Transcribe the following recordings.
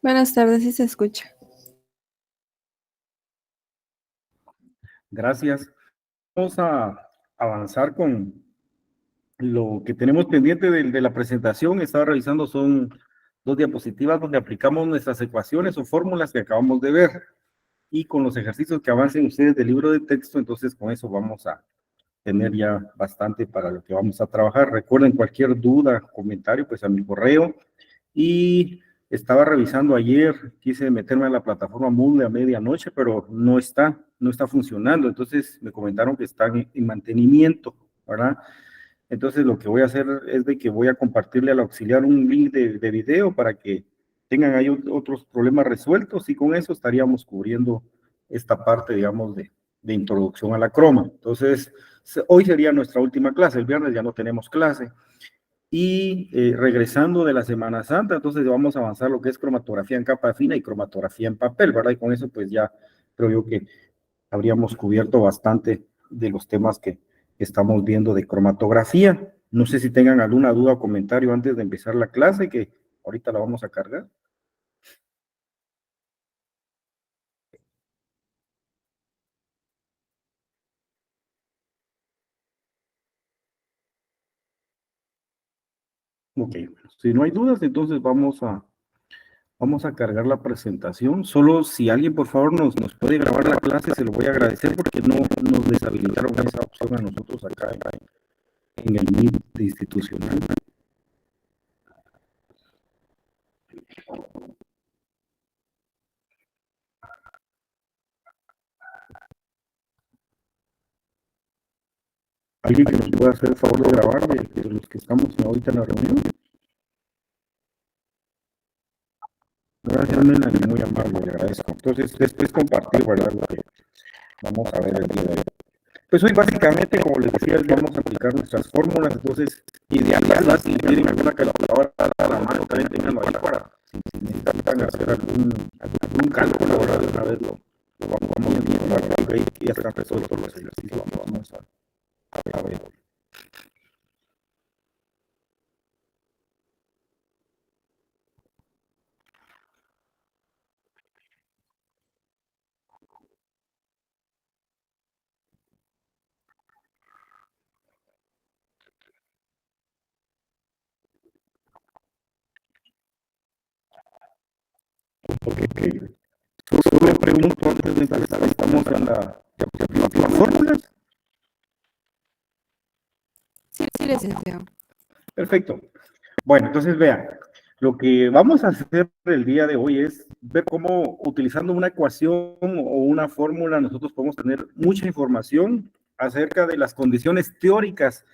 Buenas tardes, sí se escucha. Gracias. Vamos a avanzar con lo que tenemos pendiente de la presentación. Estaba revisando, son 2 diapositivas donde aplicamos nuestras ecuaciones o fórmulas que acabamos de ver. Y con los ejercicios que avancen ustedes del libro de texto, entonces con eso vamos a tener ya bastante para lo que vamos a trabajar. Recuerden cualquier duda, comentario, pues a mi correo. Y estaba revisando ayer, quise meterme a la plataforma Moodle a medianoche, pero no está funcionando. Entonces me comentaron que están en mantenimiento, ¿verdad? Entonces lo que voy a hacer es de que voy a compartirle al auxiliar un link de video para que tengan ahí otros problemas resueltos y con eso estaríamos cubriendo esta parte, digamos, de introducción a la croma. Entonces, hoy sería nuestra última clase, el viernes ya no tenemos clase. Y regresando de la Semana Santa, entonces vamos a avanzar lo que es cromatografía en capa fina y cromatografía en papel, ¿verdad? Y con eso pues ya creo yo que habríamos cubierto bastante de los temas que estamos viendo de cromatografía. No sé si tengan alguna duda o comentario antes de empezar la clase, que ahorita la vamos a cargar. Ok, si no hay dudas, entonces vamos a cargar la presentación. Solo si alguien, por favor, nos puede grabar la clase, se lo voy a agradecer porque no nos deshabilitaron esa opción a nosotros acá en el Meet institucional. ¿Alguien que nos pueda hacer el favor de grabar de los que estamos ahorita en la reunión? Gracias, Melanie, muy amable, le agradezco. Entonces, después compartir, ¿verdad? Lo que vamos a ver el día de hoy. Pues hoy básicamente, como les decía, vamos a aplicar nuestras fórmulas, entonces idealizarlas, si tienen alguna calculadora a la mano, también tenganlo ahí para si necesitan hacer algún cálculo, ahora de una vez lo vamos viendo, ¿verdad? Ok, ya están resueltos los ejercicios, vamos a ver. Ok. Solo pregunto antes de empezar, ¿estamos en la diapositiva fórmulas? Sí, sí, licenciado. Perfecto. Bueno, entonces vean, lo que vamos a hacer el día de hoy es ver cómo utilizando una ecuación o una fórmula nosotros podemos tener mucha información acerca de las condiciones teóricas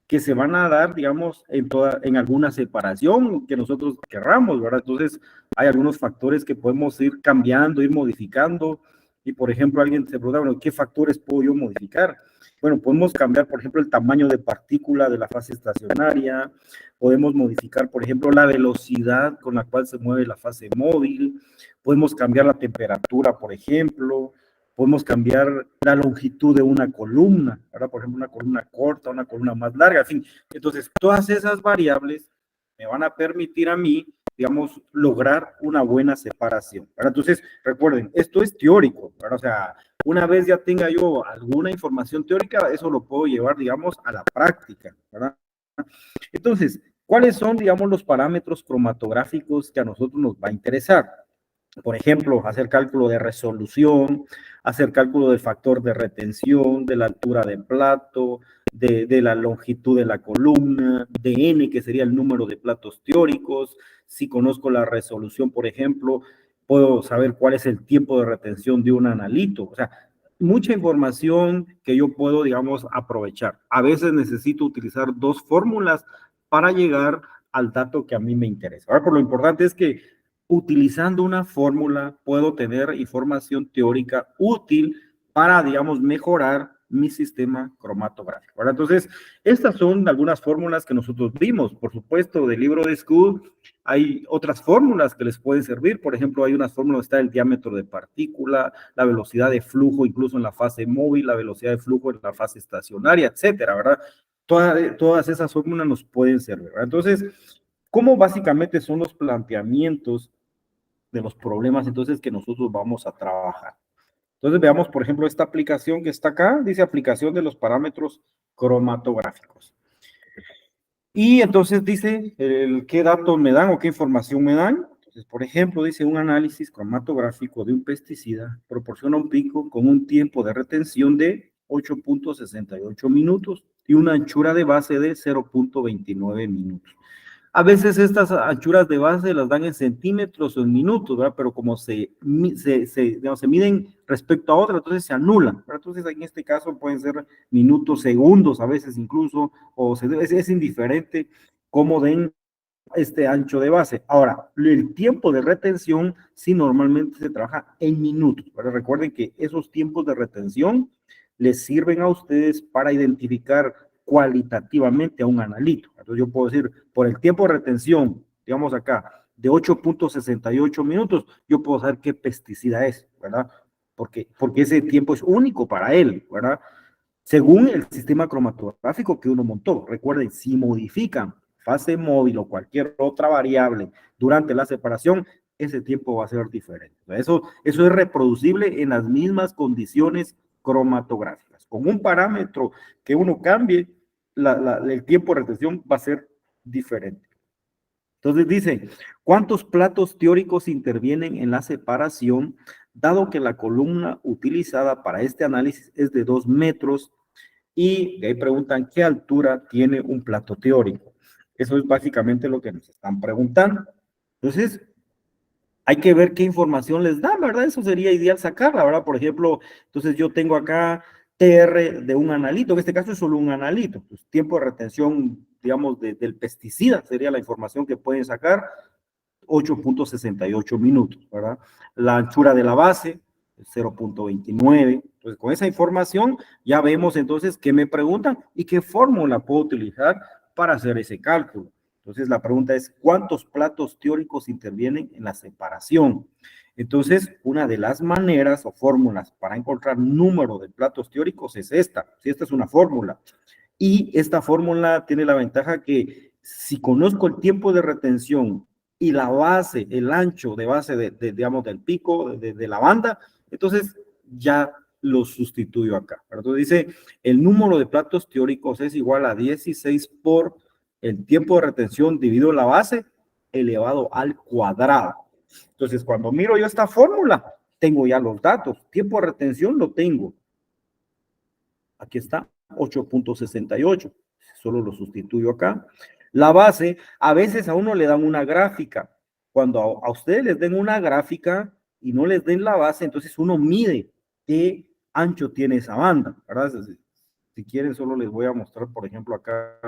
que se van a dar, digamos, en alguna separación que nosotros querramos, ¿verdad? Entonces, hay algunos factores que podemos ir cambiando, ir modificando, y por ejemplo, alguien se pregunta, bueno, ¿qué factores puedo yo modificar? Bueno, podemos cambiar, por ejemplo, el tamaño de partícula de la fase estacionaria, podemos modificar, por ejemplo, la velocidad con la cual se mueve la fase móvil, podemos cambiar la temperatura, por ejemplo, podemos cambiar la longitud de una columna, ¿verdad? Por ejemplo, una columna corta, una columna más larga, en fin. Entonces, todas esas variables me van a permitir a mí, digamos, lograr una buena separación, ¿verdad? Entonces, recuerden, esto es teórico, ¿verdad? O sea, una vez ya tenga yo alguna información teórica, eso lo puedo llevar, digamos, a la práctica, ¿verdad? Entonces, ¿cuáles son, digamos, los parámetros cromatográficos que a nosotros nos va a interesar? Por ejemplo, hacer cálculo de resolución, hacer cálculo del factor de retención, de la altura de plato, de la longitud de la columna, de N, que sería el número de platos teóricos. Si conozco la resolución, por ejemplo, puedo saber cuál es el tiempo de retención de un analito. O sea, mucha información que yo puedo, digamos, aprovechar. A veces necesito utilizar dos fórmulas para llegar al dato que a mí me interesa. Ahora, por lo importante es que utilizando una fórmula puedo tener información teórica útil para, digamos, mejorar mi sistema cromatográfico. ¿Verdad? Entonces, estas son algunas fórmulas que nosotros vimos. Por supuesto, del libro de School hay otras fórmulas que les pueden servir. Por ejemplo, hay unas fórmulas, está el diámetro de partícula, la velocidad de flujo incluso en la fase móvil, la velocidad de flujo en la fase estacionaria, etcétera, ¿verdad? Todas esas fórmulas nos pueden servir, ¿verdad? Entonces, ¿cómo básicamente son los planteamientos de los problemas entonces que nosotros vamos a trabajar. Entonces veamos, por ejemplo, esta aplicación que está acá, dice aplicación de los parámetros cromatográficos. Y entonces dice qué datos me dan o qué información me dan. Entonces, por ejemplo, dice un análisis cromatográfico de un pesticida proporciona un pico con un tiempo de retención de 8.68 minutos y una anchura de base de 0.29 minutos. A veces estas anchuras de base las dan en centímetros o en minutos, ¿verdad? Pero como digamos, se miden respecto a otras, entonces se anulan, ¿verdad? Entonces en este caso pueden ser minutos, segundos, a veces incluso, o es indiferente cómo den este ancho de base. Ahora, el tiempo de retención sí normalmente se trabaja en minutos, ¿verdad? Recuerden que esos tiempos de retención les sirven a ustedes para identificar cualitativamente a un analito. Entonces yo puedo decir, por el tiempo de retención, digamos acá, de 8.68 minutos, yo puedo saber qué pesticida es, ¿verdad? Porque ese tiempo es único para él, ¿verdad? Según el sistema cromatográfico que uno montó. Recuerden, si modifican fase móvil o cualquier otra variable durante la separación, ese tiempo va a ser diferente. Eso es reproducible en las mismas condiciones cromatográficas. Con un parámetro que uno cambie, el tiempo de retención va a ser diferente. Entonces dice, ¿cuántos platos teóricos intervienen en la separación, dado que la columna utilizada para este análisis es de 2 metros? Y de ahí preguntan, ¿qué altura tiene un plato teórico? Eso es básicamente lo que nos están preguntando. Entonces, hay que ver qué información les dan, ¿verdad? Eso sería ideal sacarla, ¿verdad? Por ejemplo, entonces yo tengo acá TR de un analito, en este caso es solo un analito, pues tiempo de retención, digamos, del pesticida sería la información que pueden sacar, 8.68 minutos, ¿verdad? La anchura de la base, 0.29. Entonces, con esa información ya vemos entonces qué me preguntan y qué fórmula puedo utilizar para hacer ese cálculo. Entonces, la pregunta es, ¿cuántos platos teóricos intervienen en la separación? Entonces, una de las maneras o fórmulas para encontrar número de platos teóricos es esta. Si esta es una fórmula. Y esta fórmula tiene la ventaja que si conozco el tiempo de retención y la base, el ancho de base digamos, del pico, de la banda, entonces ya lo sustituyo acá. Entonces dice, el número de platos teóricos es igual a 16 por el tiempo de retención dividido la base elevado al cuadrado. Entonces, cuando miro yo esta fórmula, tengo ya los datos. Tiempo de retención lo tengo. Aquí está, 8.68. Solo lo sustituyo acá. La base, a veces a uno le dan una gráfica. Cuando a ustedes les den una gráfica y no les den la base, entonces uno mide qué ancho tiene esa banda, ¿verdad? Si quieren, solo les voy a mostrar, por ejemplo, acá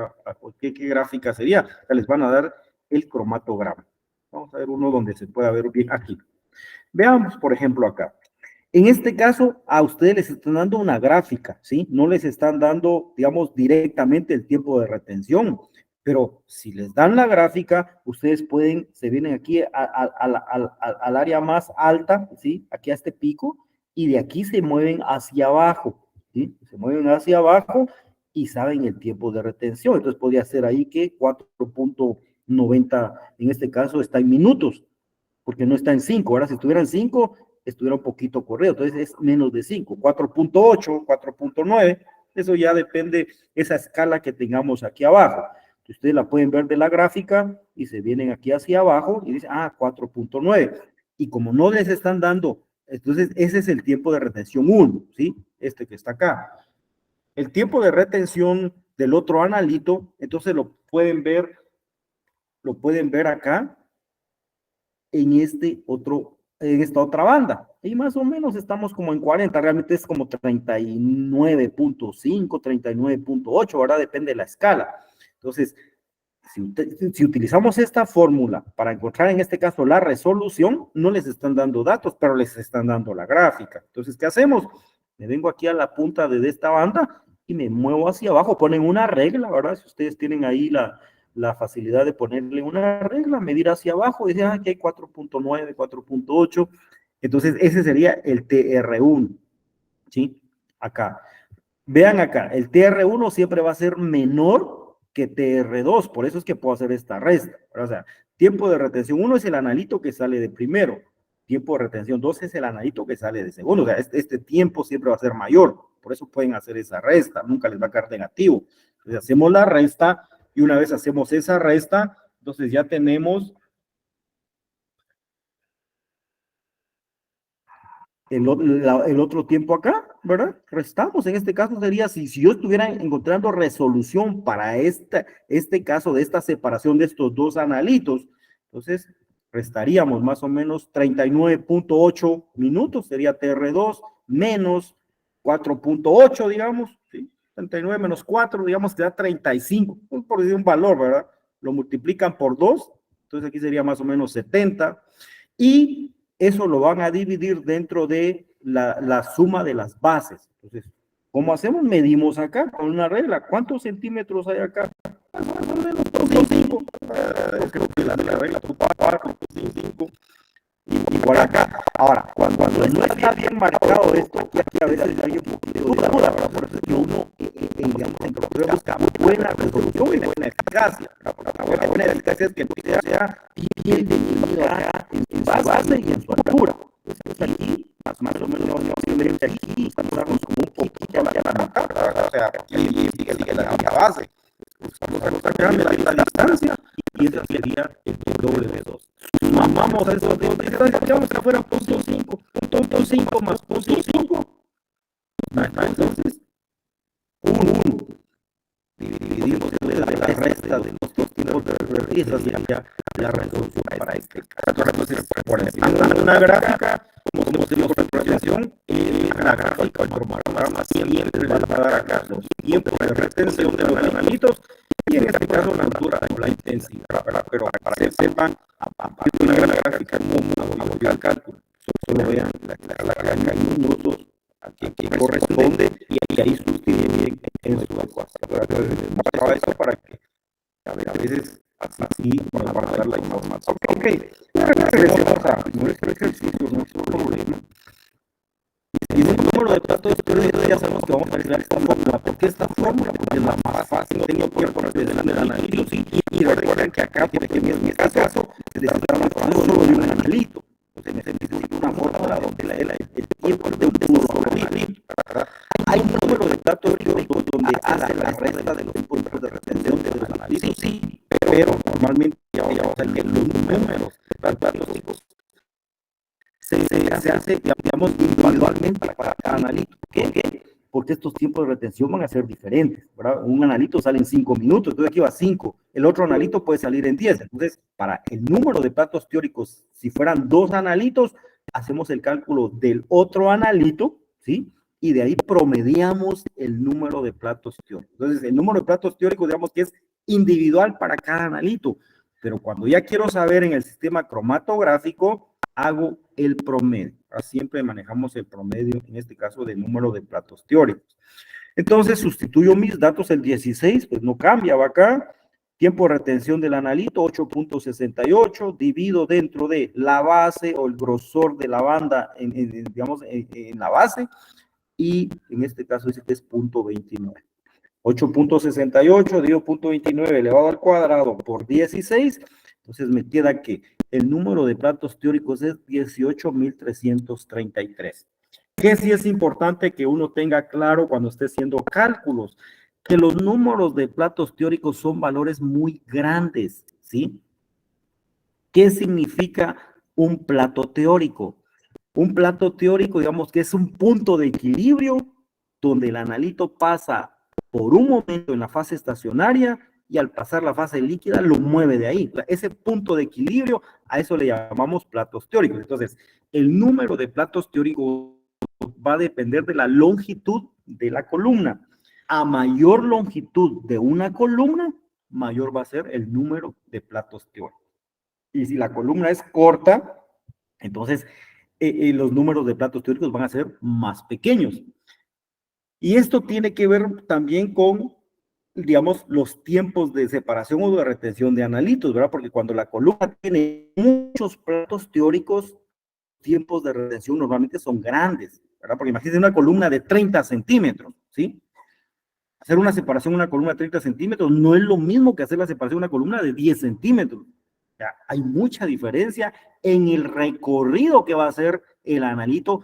qué gráfica sería. Ya les van a dar el cromatograma. Vamos a ver uno donde se pueda ver bien aquí. Veamos, por ejemplo, acá. En este caso, a ustedes les están dando una gráfica, ¿sí? No les están dando, digamos, directamente el tiempo de retención, pero si les dan la gráfica, ustedes pueden, se vienen aquí al área más alta, ¿sí? Aquí a este pico, y de aquí se mueven hacia abajo, ¿sí? Se mueven hacia abajo y saben el tiempo de retención. Entonces podría ser ahí que 4.90, en este caso, está en minutos, porque no está en 5. Ahora, si estuvieran 5, estuviera un poquito corrido. Entonces, es menos de 5. 4.8, 4.9. Eso ya depende esa escala que tengamos aquí abajo. Ustedes la pueden ver de la gráfica y se vienen aquí hacia abajo y dicen, 4.9. Y como no les están dando, entonces ese es el tiempo de retención 1, ¿sí? Este que está acá. El tiempo de retención del otro analito, entonces lo pueden ver acá en esta otra banda. Y más o menos estamos como en 40, realmente es como 39.5, 39.8, ¿verdad? Depende de la escala. Entonces, si utilizamos esta fórmula para encontrar en este caso la resolución, no les están dando datos, pero les están dando la gráfica. Entonces, ¿qué hacemos? Me vengo aquí a la punta de esta banda y me muevo hacia abajo, ponen una regla, ¿verdad? Si ustedes tienen ahí la facilidad de ponerle una regla, medir hacia abajo, y decir, aquí hay 4.9, 4.8, entonces ese sería el TR1, ¿sí? Acá. Vean acá, el TR1 siempre va a ser menor que TR2, por eso es que puedo hacer esta resta, ¿verdad? O sea, tiempo de retención 1 es el analito que sale de primero, tiempo de retención 2 es el analito que sale de segundo, o sea, este tiempo siempre va a ser mayor, por eso pueden hacer esa resta, nunca les va a quedar negativo. Entonces hacemos la resta, y una vez hacemos esa resta, entonces ya tenemos el otro tiempo acá, ¿verdad? Restamos, en este caso sería, si yo estuviera encontrando resolución para este caso de esta separación de estos dos analitos, entonces restaríamos más o menos 39.8 minutos, sería TR2 menos 4.8, digamos, ¿sí? 39 menos 4, digamos que da 35, por decir un valor, ¿verdad? Lo multiplican por 2, entonces aquí sería más o menos 70, y eso lo van a dividir dentro de la suma de las bases. Entonces, ¿cómo hacemos? Medimos acá con una regla. ¿Cuántos centímetros hay acá? Más o menos 5. Creo que la regla son 4, 5. Y por acá. Ahora, cuando no está bien marcado esto, aquí a veces hay un poquito de duda, ¿verdad? Por eso es que uno, digamos, en Procure busca buena resolución y buena eficacia. La buena eficacia es que el sea bien definido acá en su base y en su altura. Entonces aquí, más o menos, simplemente aquí, usamos como un poquito la nota, ¿verdad? O sea, aquí sigue la base. Estamos sacando la distancia y esa sería el doble de 2. Sumamos a esos dos distancias, digamos que fuera punto 5. Punto 5 más punto 5. Entonces, 1. Dividimos la resta de los dos tipos de referencia, esa sería la resolución para este caso. Entonces, por ejemplo, una gráfica, como hacemos representación, la gráfica o el cronograma siempre va a dar acá los tiempos de retención de los analitos, y en este caso la altura o la intensidad, ¿verdad? Pero para que sepan, a partir de una gráfica como voy al cálculo, solo vean la gráfica en minutos, a quien corresponde, y ahí sustituyen en su ecuación. Les mostraba eso para que a veces así van a guardar la información. Ok, regresemos a nuestro ejercicio, nuestro problema. Y el número de platos teóricos ya sabemos que vamos a crear esta fórmula. ¿Por qué esta fórmula? Porque es la más fácil. Tengo que poner el analito, y recuerden que acá, porque en este caso, necesitamos solo de un analito. Entonces necesito una fórmula donde el tiempo de un puro analito. Hay un número de platos teóricos donde hace la resta de los tiempos de retención de los analitos, sí, pero normalmente ya vamos a ver que los números de platos teóricos se hace, digamos, individualmente para cada analito. ¿Por qué? Porque estos tiempos de retención van a ser diferentes, ¿verdad? Un analito sale en 5 minutos, entonces aquí va 5. El otro analito puede salir en 10. Entonces, para el número de platos teóricos, si fueran 2 analitos, hacemos el cálculo del otro analito, ¿sí? Y de ahí promediamos el número de platos teóricos. Entonces, el número de platos teóricos, digamos que es individual para cada analito. Pero cuando ya quiero saber en el sistema cromatográfico, hago el promedio. Siempre manejamos el promedio, en este caso, del número de platos teóricos. Entonces, sustituyo mis datos, el 16, pues no cambia, va acá. Tiempo de retención del analito, 8.68, divido dentro de la base o el grosor de la banda, digamos, en la base, y en este caso dice que es 0.29. 8.68 dividido 0.29 elevado al cuadrado por 16, entonces me queda que el número de platos teóricos es 18.333. Que sí es importante que uno tenga claro cuando esté haciendo cálculos, que los números de platos teóricos son valores muy grandes, ¿sí? ¿Qué significa un plato teórico? Un plato teórico, digamos que es un punto de equilibrio donde el analito pasa por un momento en la fase estacionaria y al pasar la fase líquida lo mueve de ahí. Ese punto de equilibrio, a eso le llamamos platos teóricos. Entonces, el número de platos teóricos va a depender de la longitud de la columna. A mayor longitud de una columna, mayor va a ser el número de platos teóricos. Y si la columna es corta, entonces los números de platos teóricos van a ser más pequeños. Y esto tiene que ver también con, digamos, los tiempos de separación o de retención de analitos, ¿verdad? Porque cuando la columna tiene muchos platos teóricos, tiempos de retención normalmente son grandes, ¿verdad? Porque imagínense una columna de 30 centímetros, ¿sí? Hacer una separación en una columna de 30 centímetros no es lo mismo que hacer la separación en una columna de 10 centímetros. Ya, hay mucha diferencia en el recorrido que va a hacer el analito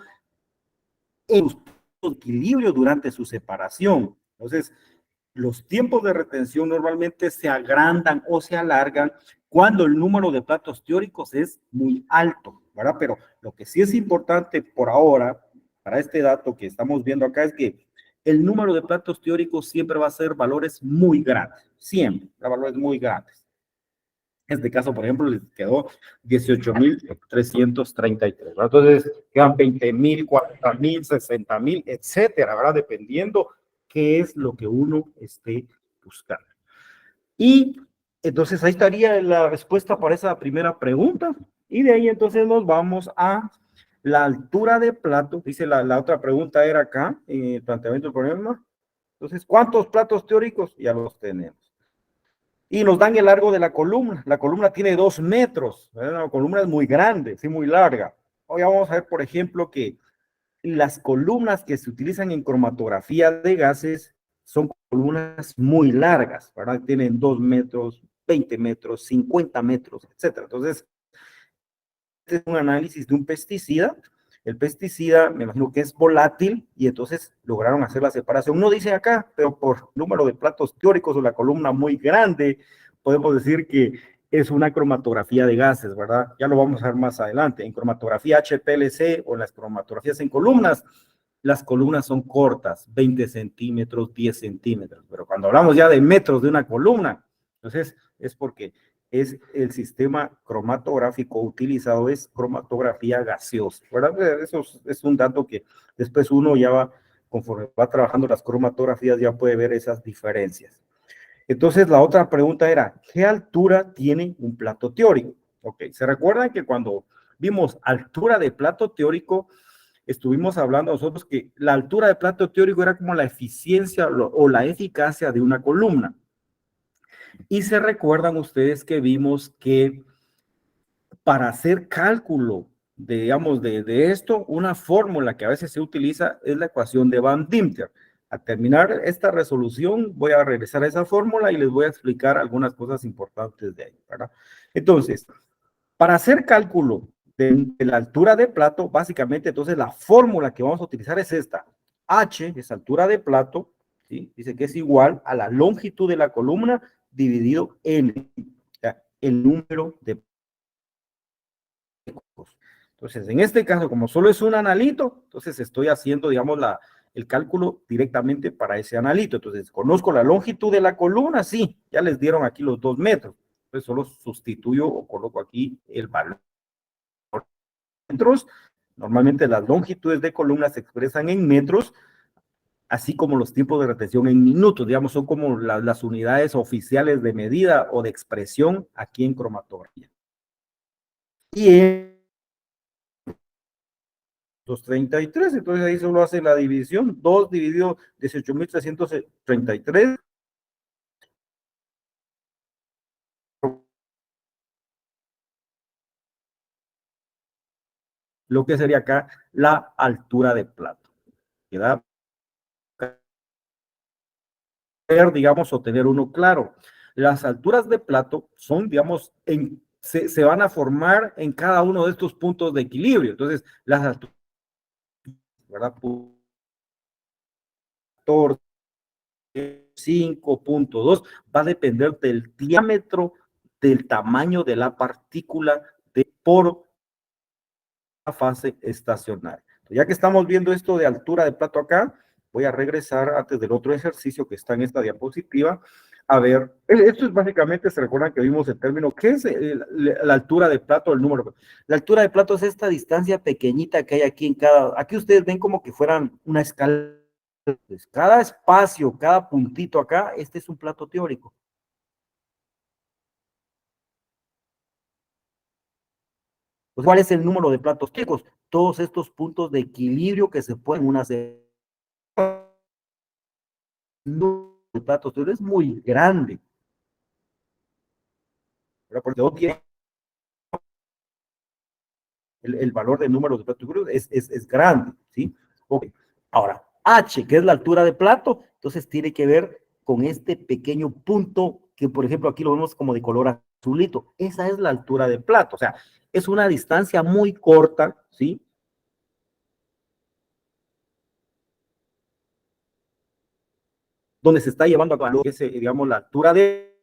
en su equilibrio durante su separación. Entonces, los tiempos de retención normalmente se agrandan o se alargan cuando el número de platos teóricos es muy alto, ¿verdad? Pero lo que sí es importante por ahora, para este dato que estamos viendo acá, es que el número de platos teóricos siempre va a ser valores muy grandes, siempre, valores muy grandes. En este caso, por ejemplo, les quedó 18,333, ¿verdad? Entonces, quedan 20,000, 40,000, 60,000, etcétera, ¿verdad? Dependiendo qué es lo que uno esté buscando. Y entonces ahí estaría la respuesta para esa primera pregunta. Y de ahí entonces nos vamos a la altura de plato. Dice la otra pregunta era acá, en el planteamiento del problema. Entonces, ¿cuántos platos teóricos? Ya los tenemos. Y nos dan el largo de la columna. La columna tiene 2 metros. ¿Verdad? La columna es muy grande, sí, muy larga. Hoy vamos a ver, por ejemplo, que las columnas que se utilizan en cromatografía de gases son columnas muy largas, ¿verdad? Tienen 2 metros, 20 metros, 50 metros, etcétera. Entonces, este es un análisis de un pesticida. El pesticida, me imagino que es volátil, y entonces lograron hacer la separación. No dice acá, pero por número de platos teóricos o la columna muy grande, podemos decir que es una cromatografía de gases, ¿verdad? Ya lo vamos a ver más adelante. En cromatografía HPLC o en las cromatografías en columnas, las columnas son cortas, 20 centímetros, 10 centímetros, pero cuando hablamos ya de metros de una columna, entonces es porque es el sistema cromatográfico utilizado, es cromatografía gaseosa, ¿verdad? Eso es un dato que después uno ya va, conforme va trabajando las cromatografías, ya puede ver esas diferencias. Entonces, la otra pregunta era, ¿qué altura tiene un plato teórico? Ok, ¿se recuerdan que cuando vimos altura de plato teórico, estuvimos hablando nosotros que la altura de plato teórico era como la eficiencia o la eficacia de una columna? Y se recuerdan ustedes que vimos que para hacer cálculo, digamos, de esto, una fórmula que a veces se utiliza es la ecuación de Van Dimter. Al terminar esta resolución, voy a regresar a esa fórmula y les voy a explicar algunas cosas importantes de ahí, ¿verdad? Entonces, para hacer cálculo de la altura de plato, básicamente, entonces la fórmula que vamos a utilizar es esta. H es altura de plato, ¿sí? Dice que es igual a la longitud de la columna dividido en el número de. Entonces, en este caso, como solo es un analito, entonces estoy haciendo, digamos, el cálculo directamente para ese analito. Entonces, conozco la longitud de la columna, sí, ya les dieron aquí los 2 metros. Entonces, solo sustituyo o coloco aquí el valor. Metros. Normalmente las longitudes de columnas se expresan en metros, así como los tiempos de retención en minutos, digamos, son como las unidades oficiales de medida o de expresión aquí en cromatografía. Y en 233, entonces ahí solo hace la división, 2 dividido 18,333, lo que sería acá la altura de plato. ¿Queda? Digamos, o tener uno claro. Las alturas de plato son, digamos, se van a formar en cada uno de estos puntos de equilibrio. Entonces, las alturas, ¿verdad? 5.2 va a depender del diámetro del tamaño de la partícula por la fase estacionaria. Ya que estamos viendo esto de altura de plato acá, voy a regresar antes del otro ejercicio que está en esta diapositiva. A ver, esto es básicamente, se recuerdan que vimos el término, ¿qué es la altura de plato, el número? La altura de plato es esta distancia pequeñita que hay aquí en aquí ustedes ven como que fueran una escala. Cada espacio, cada puntito acá, este es un plato teórico. Pues, ¿cuál es el número de platos teóricos? Todos estos puntos de equilibrio que se pueden una de platos teóricos es muy grande. Porque no tiene el valor de número de platos teóricos es grande, ¿sí? Okay. Ahora, H, que es la altura de plato, entonces tiene que ver con este pequeño punto que, por ejemplo, aquí lo vemos como de color azulito, esa es la altura de plato, o sea, es una distancia muy corta, ¿sí? Donde se está llevando a cabo ese, digamos, la altura de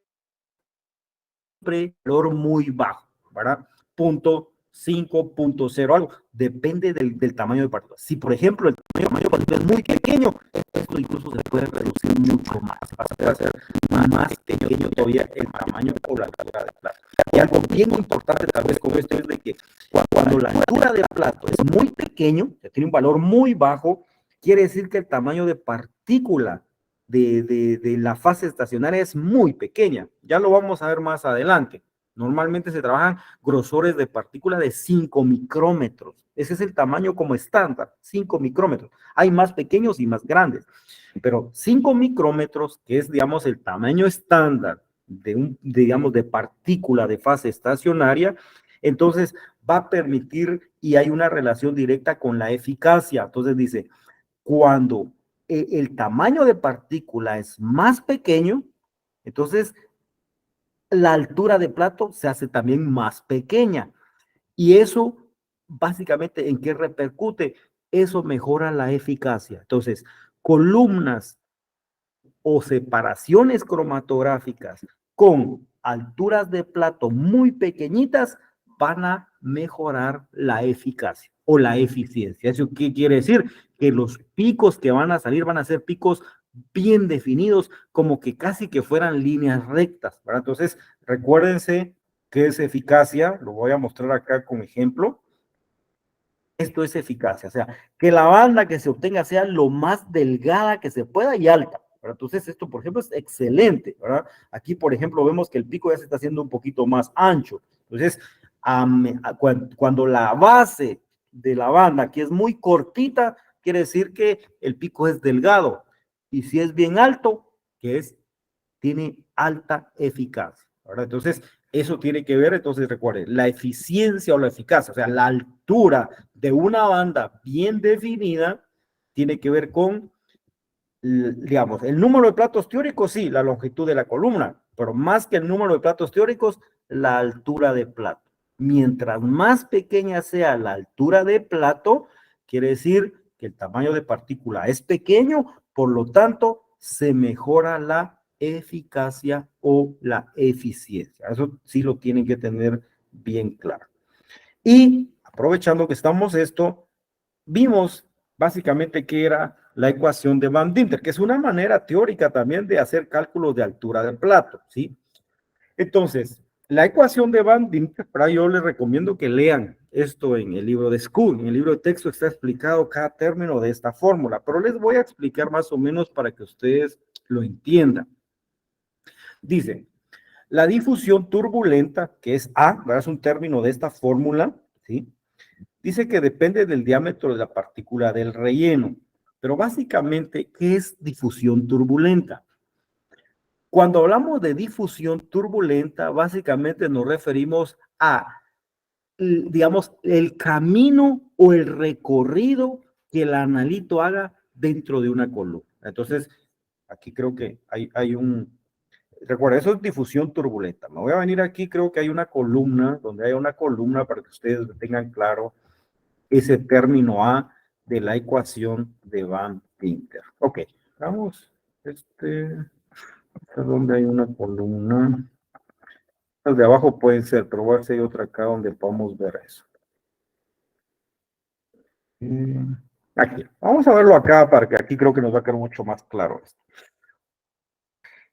valor muy bajo, ¿verdad? Punto 5, punto 0, algo. Depende del tamaño de partícula. Si, por ejemplo, el tamaño de partícula es muy pequeño, esto incluso se puede reducir mucho más. Va a ser más pequeño todavía el tamaño o la altura de plato. Y algo bien importante tal vez con esto es de que cuando la altura del plato es muy pequeño, tiene un valor muy bajo, quiere decir que el tamaño de partícula de la fase estacionaria es muy pequeña. Ya lo vamos a ver más adelante. Normalmente se trabajan grosores de partícula de 5 micrómetros. Ese es el tamaño como estándar, 5 micrómetros. Hay más pequeños y más grandes, pero 5 micrómetros, que es, digamos, el tamaño estándar digamos, de partícula de fase estacionaria, entonces va a permitir y hay una relación directa con la eficacia. Entonces dice, cuando el tamaño de partícula es más pequeño, entonces la altura de plato se hace también más pequeña. Y eso, básicamente, ¿en qué repercute? Eso mejora la eficacia. Entonces, columnas o separaciones cromatográficas con alturas de plato muy pequeñitas van a mejorar la eficacia o la eficiencia. ¿Eso qué quiere decir? Que los picos que van a salir van a ser picos bien definidos, como que casi que fueran líneas rectas, ¿verdad? Entonces, recuérdense qué es eficacia, lo voy a mostrar acá con ejemplo. Esto es eficacia, o sea, que la banda que se obtenga sea lo más delgada que se pueda y alta, ¿verdad? Entonces, esto, por ejemplo, es excelente, ¿verdad? Aquí, por ejemplo, vemos que el pico ya se está haciendo un poquito más ancho. Entonces, cuando la base de la banda, que es muy cortita, quiere decir que el pico es delgado. Y si es bien alto, tiene alta eficacia, ¿verdad? Entonces, eso tiene que ver, entonces recuerden, la eficiencia o la eficacia, o sea, la altura de una banda bien definida tiene que ver con, digamos, el número de platos teóricos, sí, la longitud de la columna, pero más que el número de platos teóricos, la altura de plato. Mientras más pequeña sea la altura de plato, quiere decir que el tamaño de partícula es pequeño, por lo tanto, se mejora la eficacia o la eficiencia. Eso sí lo tienen que tener bien claro. Y aprovechando que estamos esto, vimos básicamente que era la ecuación de Van Dinter, que es una manera teórica también de hacer cálculos de altura del plato, ¿sí? Entonces, la ecuación de Van Dinter, yo les recomiendo que lean esto en el libro de School, en el libro de texto está explicado cada término de esta fórmula, pero les voy a explicar más o menos para que ustedes lo entiendan. Dice, la difusión turbulenta, que es A, ¿verdad? Es un término de esta fórmula, ¿sí? Dice que depende del diámetro de la partícula del relleno, pero básicamente, ¿qué es difusión turbulenta? Cuando hablamos de difusión turbulenta, básicamente nos referimos a, digamos, el camino o el recorrido que el analito haga dentro de una columna. Entonces, aquí creo que hay un, recuerda, eso es difusión turbulenta. Me voy a venir aquí, creo que hay una columna, donde hay una columna para que ustedes tengan claro ese término A de la ecuación de Van Dinter. Ok, vamos, donde hay una columna. Las de abajo pueden ser, pero voy a hacer otra acá donde podamos ver eso. Aquí, vamos a verlo acá para que aquí creo que nos va a quedar mucho más claro esto.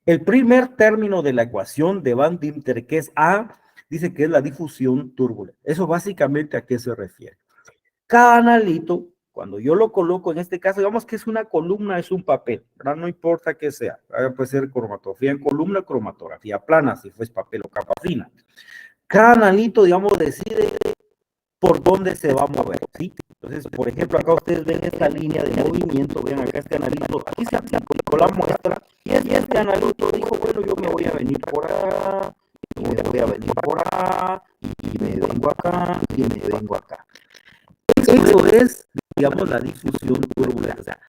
El primer término de la ecuación de Van Dinter, que es A, dice que es la difusión turbulenta. Eso básicamente a qué se refiere. Cada analito, cuando yo lo coloco, en este caso, digamos que es una columna, es un papel, ¿verdad? No importa qué sea. Puede ser cromatografía en columna, cromatografía plana, si fuese papel o capa fina. Cada analito, digamos, decide por dónde se va a mover, ¿sí? Entonces, por ejemplo, acá ustedes ven esta línea de movimiento, vean acá este analito, aquí se aplicó la muestra, y este analito dijo, bueno, yo me voy a venir por acá, y me voy a venir por acá, y me vengo acá, y me vengo acá. Eso es, digamos, la difusión turbulenta. O sea,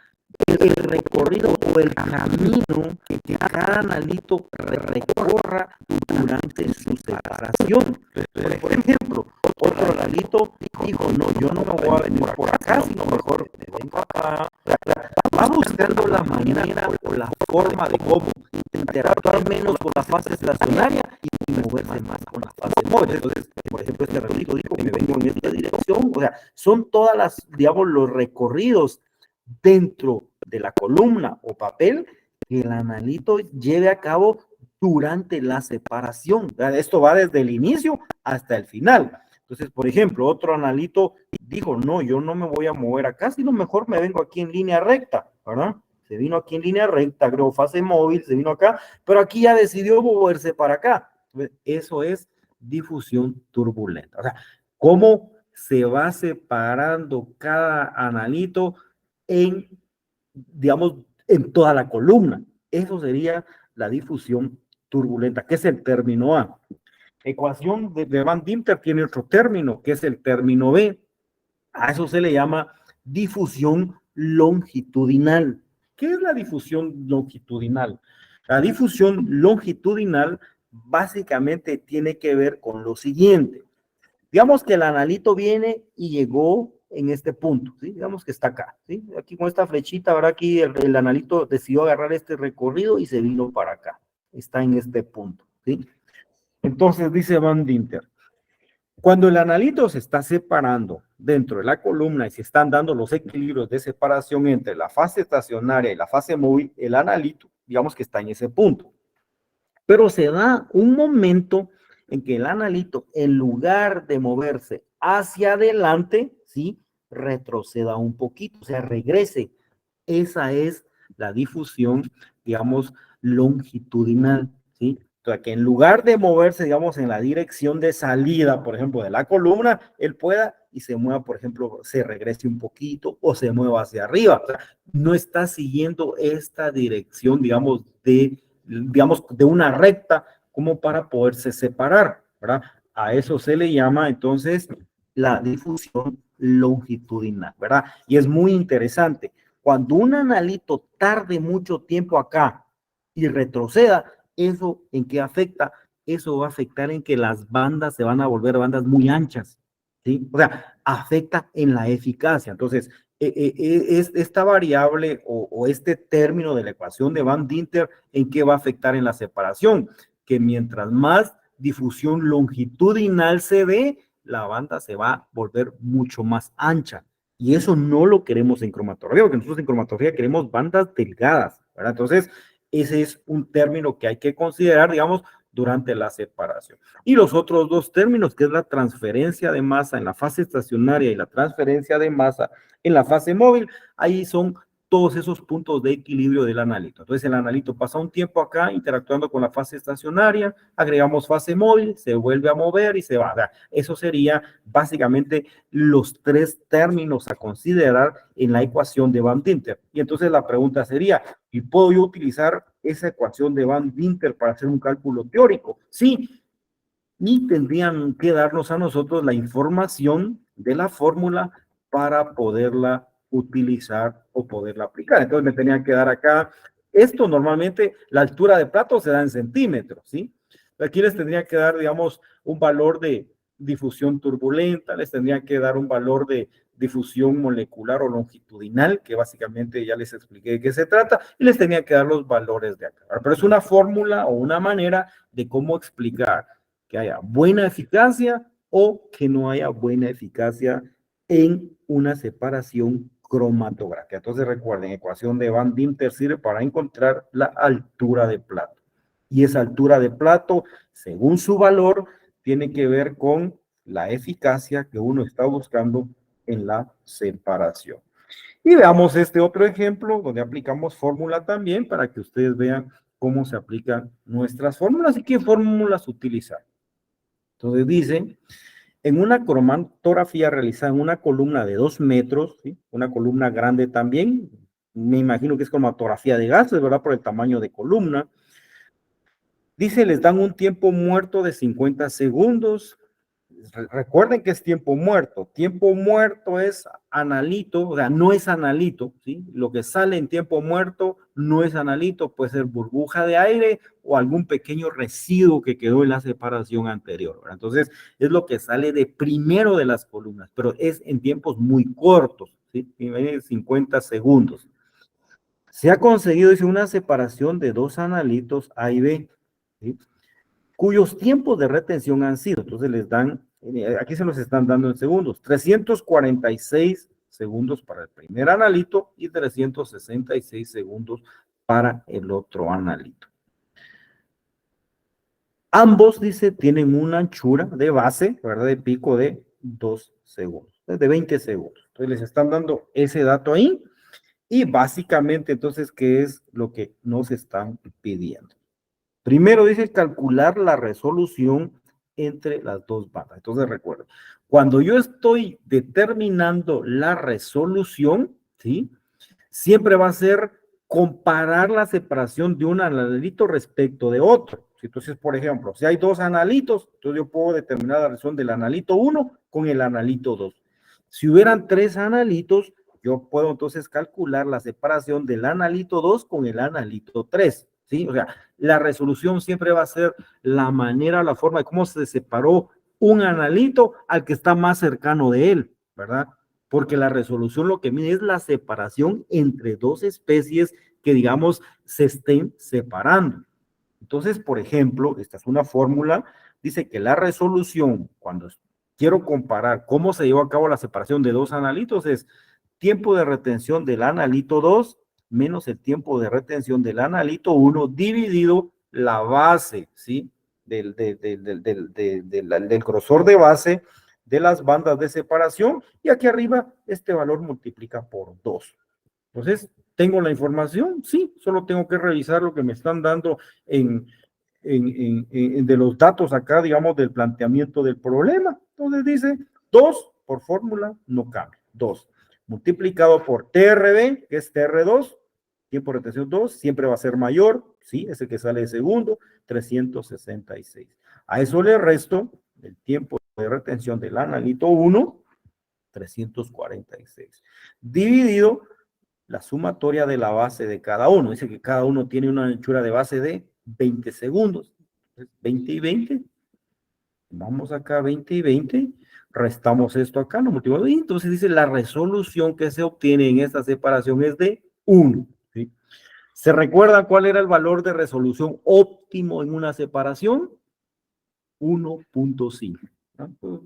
el recorrido o el camino que cada analito recorra durante su separación. Entonces, por ejemplo, otro analito dijo, no, yo no me voy a venir por acá, sino mejor me vengo acá. Va buscando la manera o la forma de cómo interactuar menos con la fase estacionaria y moverse más con la fase móvil. Entonces, por ejemplo, este analito dijo que me vengo en esta dirección. O sea, son todas las, digamos, los recorridos dentro de la columna o papel que el analito lleve a cabo durante la separación. Esto va desde el inicio hasta el final. Entonces, por ejemplo, otro analito dijo, no, yo no me voy a mover acá, sino mejor me vengo aquí en línea recta, ¿verdad? Se vino aquí en línea recta, creo, fase móvil, se vino acá, pero aquí ya decidió moverse para acá. Eso es difusión turbulenta. O sea, cómo se va separando cada analito en, digamos, en toda la columna. Eso sería la difusión turbulenta, que es el término A. Ecuación de Van Dinter tiene otro término, que es el término B. A eso se le llama difusión longitudinal. ¿Qué es la difusión longitudinal? La difusión longitudinal básicamente tiene que ver con lo siguiente. Digamos que el analito viene y llegó en este punto, ¿sí? Digamos que está acá, ¿sí? Aquí con esta flechita, ahora aquí el analito decidió agarrar este recorrido y se vino para acá. Está en este punto, ¿sí? Entonces dice Van Dinter, cuando el analito se está separando dentro de la columna y se están dando los equilibrios de separación entre la fase estacionaria y la fase móvil, el analito, digamos que está en ese punto. Pero se da un momento en que el analito, en lugar de moverse hacia adelante, ¿sí? Retroceda un poquito, o sea, regrese. Esa es la difusión, digamos, longitudinal, ¿sí? O sea, que en lugar de moverse, digamos, en la dirección de salida, por ejemplo, de la columna, él pueda y se mueva, por ejemplo, se regrese un poquito o se mueva hacia arriba. O sea, no está siguiendo esta dirección, digamos, de una recta como para poderse separar, ¿verdad? A eso se le llama, entonces, la difusión longitudinal, ¿verdad? Y es muy interesante. Cuando un analito tarde mucho tiempo acá y retroceda, ¿eso en qué afecta? Eso va a afectar en que las bandas se van a volver bandas muy anchas, ¿sí? O sea, afecta en la eficacia. Entonces, esta variable o este término de la ecuación de Van Dinter, ¿en qué va a afectar en la separación? Que mientras más difusión longitudinal se dé, la banda se va a volver mucho más ancha. Y eso no lo queremos en cromatografía, porque nosotros en cromatografía queremos bandas delgadas, ¿verdad? Entonces, ese es un término que hay que considerar, digamos, durante la separación. Y los otros dos términos, que es la transferencia de masa en la fase estacionaria y la transferencia de masa en la fase móvil, ahí son todos esos puntos de equilibrio del analito. Entonces el analito pasa un tiempo acá interactuando con la fase estacionaria, agregamos fase móvil, se vuelve a mover y se va. Eso sería básicamente los tres términos a considerar en la ecuación de Van Dinter. Y entonces la pregunta sería, ¿y puedo yo utilizar esa ecuación de Van Dinter para hacer un cálculo teórico? Sí, y tendrían que darnos a nosotros la información de la fórmula para poderla utilizar o poderla aplicar. Entonces me tenían que dar acá, esto normalmente la altura de plato se da en centímetros, ¿sí? Aquí les tendría que dar, digamos, un valor de difusión turbulenta, les tendría que dar un valor de difusión molecular o longitudinal, que básicamente ya les expliqué de qué se trata, y les tenía que dar los valores de acá. Pero es una fórmula o una manera de cómo explicar que haya buena eficacia o que no haya buena eficacia en una separación cromatográfica. Entonces recuerden, ecuación de Van Dinter sirve para encontrar la altura de plato. Y esa altura de plato, según su valor, tiene que ver con la eficacia que uno está buscando en la separación. Y veamos este otro ejemplo donde aplicamos fórmula también para que ustedes vean cómo se aplican nuestras fórmulas y qué fórmulas utilizar. Entonces dice, en una cromatografía realizada en una columna de 2 metros, ¿sí? Una columna grande también, me imagino que es cromatografía de gases, ¿verdad? Por el tamaño de columna. Dice, les dan un tiempo muerto de 50 segundos, Recuerden que es tiempo muerto. Tiempo muerto es analito, o sea, no es analito, ¿sí? Lo que sale en tiempo muerto no es analito, puede ser burbuja de aire o algún pequeño residuo que quedó en la separación anterior, ¿verdad? Entonces, es lo que sale de primero de las columnas, pero es en tiempos muy cortos, ¿sí? 50 segundos. Se ha conseguido, dice, una separación de dos analitos A y B, ¿sí? Cuyos tiempos de retención han sido, entonces les dan, aquí se los están dando en segundos, 346 segundos para el primer analito y 366 segundos para el otro analito. Ambos, dice, tienen una anchura de base, ¿verdad? De pico de 2 segundos, de 20 segundos. Entonces les están dando ese dato ahí y básicamente entonces, ¿qué es lo que nos están pidiendo? Primero dice calcular la resolución entre las dos bandas. Entonces recuerda, cuando yo estoy determinando la resolución, ¿sí? Siempre va a ser comparar la separación de un analito respecto de otro. Entonces, por ejemplo, si hay dos analitos, entonces yo puedo determinar la resolución del analito 1 con el analito 2. Si hubieran tres analitos, yo puedo entonces calcular la separación del analito 2 con el analito 3. ¿Sí? O sea, la resolución siempre va a ser la manera, la forma de cómo se separó un analito al que está más cercano de él, ¿verdad? Porque la resolución lo que mide es la separación entre dos especies que, digamos, se estén separando. Entonces, por ejemplo, esta es una fórmula, dice que la resolución, cuando quiero comparar cómo se llevó a cabo la separación de dos analitos, es tiempo de retención del analito 2 menos el tiempo de retención del analito 1 dividido la base, ¿sí? Del grosor de base de las bandas de separación y aquí arriba este valor multiplica por 2. Entonces, ¿tengo la información? Sí, solo tengo que revisar lo que me están dando de los datos acá, digamos, del planteamiento del problema. Entonces dice 2 por fórmula no cambia. 2 multiplicado por TRB, que es TR2, tiempo de retención 2, siempre va a ser mayor, ¿sí? Es el que sale de segundo, 366. A eso le resto el tiempo de retención del analito 1, 346. Dividido la sumatoria de la base de cada uno. Dice que cada uno tiene una anchura de base de 20 segundos. 20 y 20. Vamos acá, 20 y 20. Restamos esto acá, lo multiplicamos. Y entonces dice la resolución que se obtiene en esta separación es de 1. ¿Sí? ¿Se recuerda cuál era el valor de resolución óptimo en una separación? 1.5. ¿No? Pues,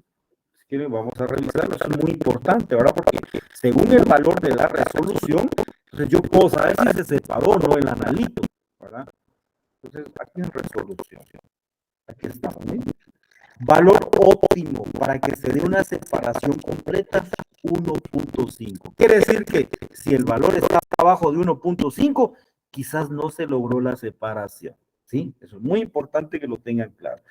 si quieren, vamos a revisarlo. Eso es muy importante, ¿verdad? Porque según el valor de la resolución, entonces yo puedo saber si se separó o no el analito, ¿verdad? Entonces, aquí en resolución. Aquí estamos, ¿sí? Valor óptimo para que se dé una separación completa, 1.5. Quiere decir que si el valor está abajo de 1.5, quizás no se logró la separación, ¿sí? Eso es muy importante que lo tengan claro.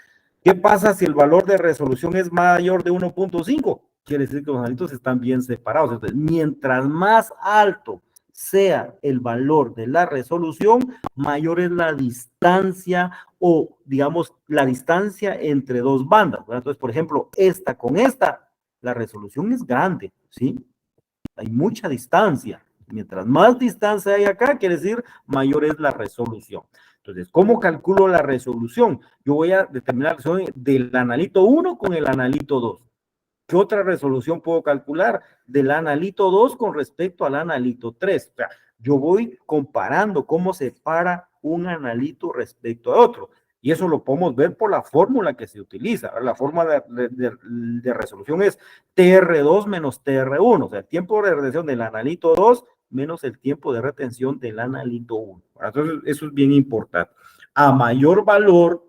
¿Qué pasa si el valor de resolución es mayor de 1.5? Quiere decir que los analitos están bien separados. Entonces, mientras más alto sea el valor de la resolución, mayor es la distancia o, digamos, la distancia entre dos bandas, ¿verdad? Entonces, por ejemplo, esta con esta, la resolución es grande, ¿sí? Hay mucha distancia. Mientras más distancia hay acá, quiere decir mayor es la resolución. Entonces, ¿cómo calculo la resolución? Yo voy a determinar la resolución del analito 1 con el analito 2. ¿Qué otra resolución puedo calcular? Del analito 2 con respecto al analito 3. O sea, yo voy comparando cómo se para un analito respecto a otro. Y eso lo podemos ver por la fórmula que se utiliza. La fórmula de resolución es TR2 menos TR1. O sea, el tiempo de retención del analito 2 menos el tiempo de retención del analito 1. Entonces, eso es bien importante. A mayor valor,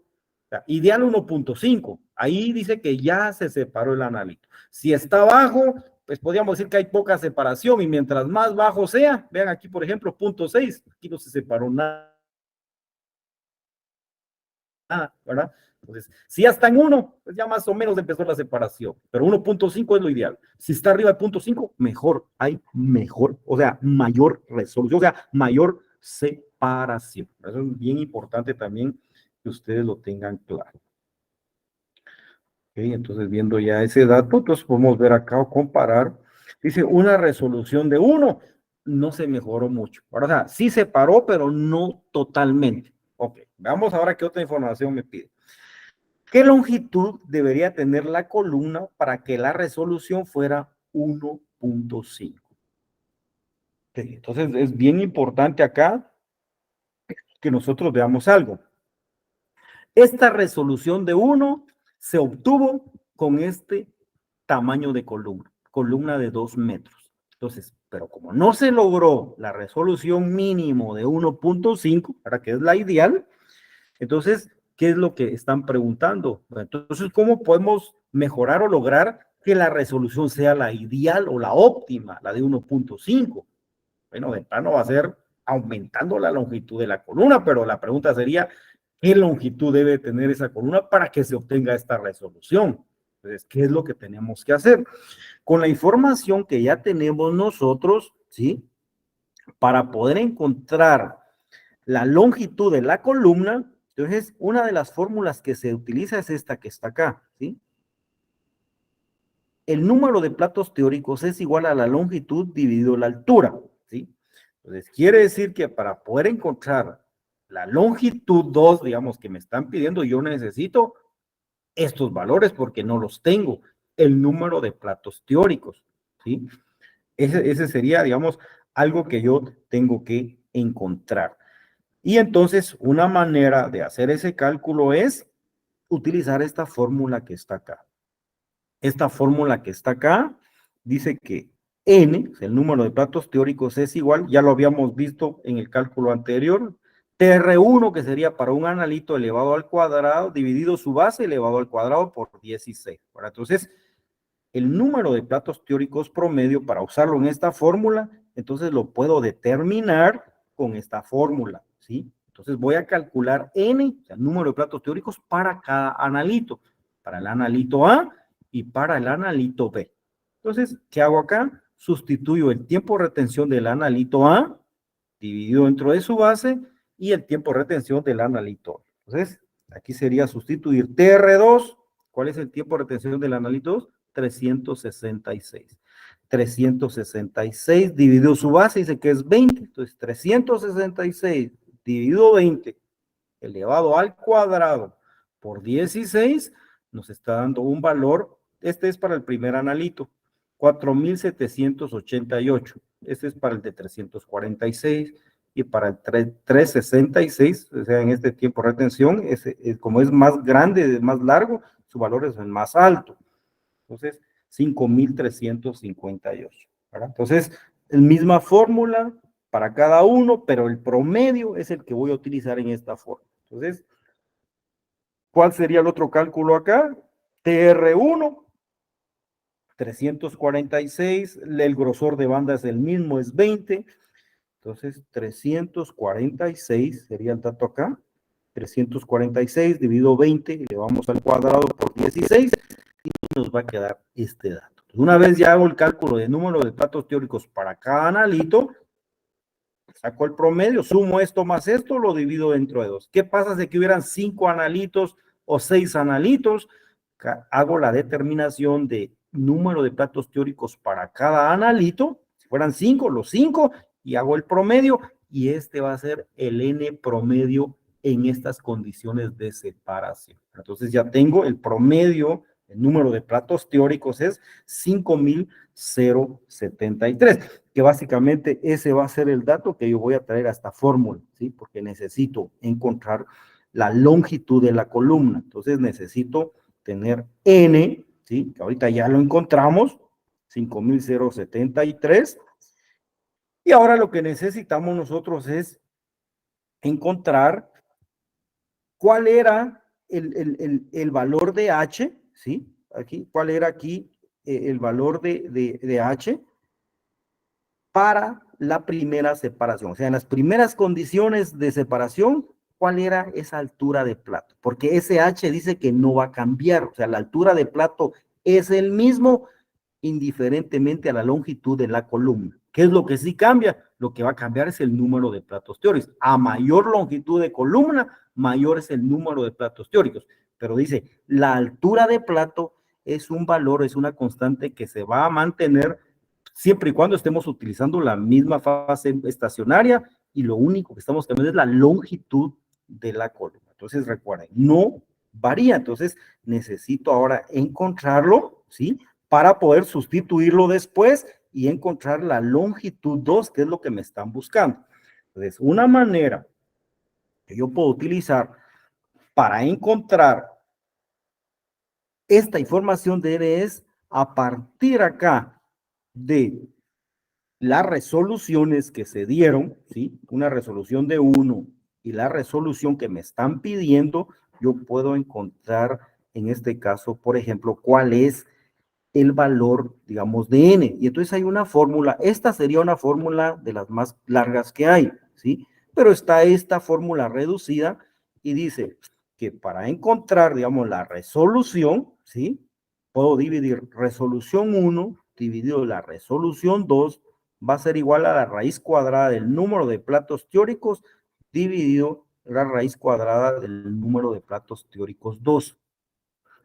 ideal 1.5. Ahí dice que ya se separó el analito. Si está bajo, pues podríamos decir que hay poca separación y mientras más bajo sea, vean aquí por ejemplo 0.6, aquí no se separó nada, ¿verdad? Entonces, si ya está en 1, pues ya más o menos empezó la separación, pero 1.5 es lo ideal. Si está arriba de 0.5, mejor, hay mejor, o sea, mayor resolución, o sea, mayor separación. Eso es bien importante también que ustedes lo tengan claro. Entonces, viendo ya ese dato, entonces podemos ver acá o comparar. Dice, una resolución de 1 no se mejoró mucho. Ahora, o sea, sí se paró, pero no totalmente. Ok, veamos ahora qué otra información me pide. ¿Qué longitud debería tener la columna para que la resolución fuera 1.5? Entonces, es bien importante acá que nosotros veamos algo. Esta resolución de 1 se obtuvo con este tamaño de columna de 2 metros. Entonces, pero como no se logró la resolución mínimo de 1.5, para que es la ideal, entonces, ¿qué es lo que están preguntando? Entonces, ¿cómo podemos mejorar o lograr que la resolución sea la ideal o la óptima, la de 1.5? Bueno, de plano va a ser aumentando la longitud de la columna, pero la pregunta sería, ¿qué longitud debe tener esa columna para que se obtenga esta resolución? Entonces, ¿qué es lo que tenemos que hacer? Con la información que ya tenemos nosotros, ¿sí? Para poder encontrar la longitud de la columna, entonces, una de las fórmulas que se utiliza es esta que está acá, ¿sí? El número de platos teóricos es igual a la longitud dividido la altura, ¿sí? Entonces, quiere decir que para poder encontrar la longitud 2, digamos, que me están pidiendo, yo necesito estos valores porque no los tengo. El número de platos teóricos, ¿sí? Ese sería, digamos, algo que yo tengo que encontrar. Y entonces, una manera de hacer ese cálculo es utilizar esta fórmula que está acá. Esta fórmula que está acá dice que n, el número de platos teóricos, es igual, ya lo habíamos visto en el cálculo anterior, TR1, que sería para un analito elevado al cuadrado, dividido su base elevado al cuadrado por 16. ¿Verdad? Entonces, el número de platos teóricos promedio, para usarlo en esta fórmula, entonces lo puedo determinar con esta fórmula, ¿sí? Entonces voy a calcular n, o sea, el número de platos teóricos para cada analito, para el analito A y para el analito B. Entonces, ¿qué hago acá? Sustituyo el tiempo de retención del analito A dividido dentro de su base y el tiempo de retención del analito. Entonces, aquí sería sustituir TR2. ¿Cuál es el tiempo de retención del analito 2? 366. 366 dividido su base, dice que es 20. Entonces, 366 dividido 20 elevado al cuadrado por 16 nos está dando un valor. Este es para el primer analito, 4,788. Este es para el de 346 y para el 366, o sea, en este tiempo de retención, como es más grande, más largo, su valor es el más alto. Entonces, 5,358. ¿Verdad? Entonces, misma fórmula para cada uno, pero el promedio es el que voy a utilizar en esta forma. Entonces, ¿cuál sería el otro cálculo acá? TR1, 346, el grosor de banda es el mismo, es 20. Entonces, 346 sería el dato acá. 346 dividido 20, le vamos al cuadrado por 16 y nos va a quedar este dato. Una vez ya hago el cálculo de número de platos teóricos para cada analito, saco el promedio, sumo esto más esto, lo divido dentro de 2. ¿Qué pasa si que hubieran 5 analitos o 6 analitos? Hago la determinación de número de platos teóricos para cada analito. Si fueran 5, los 5, y hago el promedio, y este va a ser el n promedio en estas condiciones de separación. Entonces ya tengo el promedio, el número de platos teóricos es 5,073, que básicamente ese va a ser el dato que yo voy a traer a esta fórmula, ¿sí? Porque necesito encontrar la longitud de la columna. Entonces necesito tener n, ¿sí? Que ahorita ya lo encontramos, 5,073. Y ahora lo que necesitamos nosotros es encontrar cuál era el valor de h, ¿sí? Aquí, cuál era aquí el valor de h para la primera separación. O sea, en las primeras condiciones de separación, ¿cuál era esa altura de plato? Porque ese h dice que no va a cambiar. O sea, la altura de plato es el mismo indiferentemente a la longitud de la columna. ¿Qué es lo que sí cambia? Lo que va a cambiar es el número de platos teóricos. A mayor longitud de columna, mayor es el número de platos teóricos. pero dice, la altura de plato es un valor, es una constante que se va a mantener siempre y cuando estemos utilizando la misma fase estacionaria y lo único que estamos cambiando es la longitud de la columna. Entonces, recuerden, no varía. Entonces, necesito ahora encontrarlo, ¿sí? Para poder sustituirlo después y encontrar la longitud 2, que es lo que me están buscando. Entonces, una manera que yo puedo utilizar para encontrar esta información de R es a partir acá de las resoluciones que se dieron, ¿sí? Una resolución de 1 y la resolución que me están pidiendo, yo puedo encontrar en este caso, por ejemplo, cuál es el valor, digamos, de n. Y entonces hay una fórmula, esta sería una fórmula de las más largas que hay, ¿sí? Pero está esta fórmula reducida y dice que para encontrar, digamos, la resolución, ¿sí? Puedo dividir resolución 1 dividido la resolución 2 va a ser igual a la raíz cuadrada del número de platos teóricos dividido la raíz cuadrada del número de platos teóricos 2.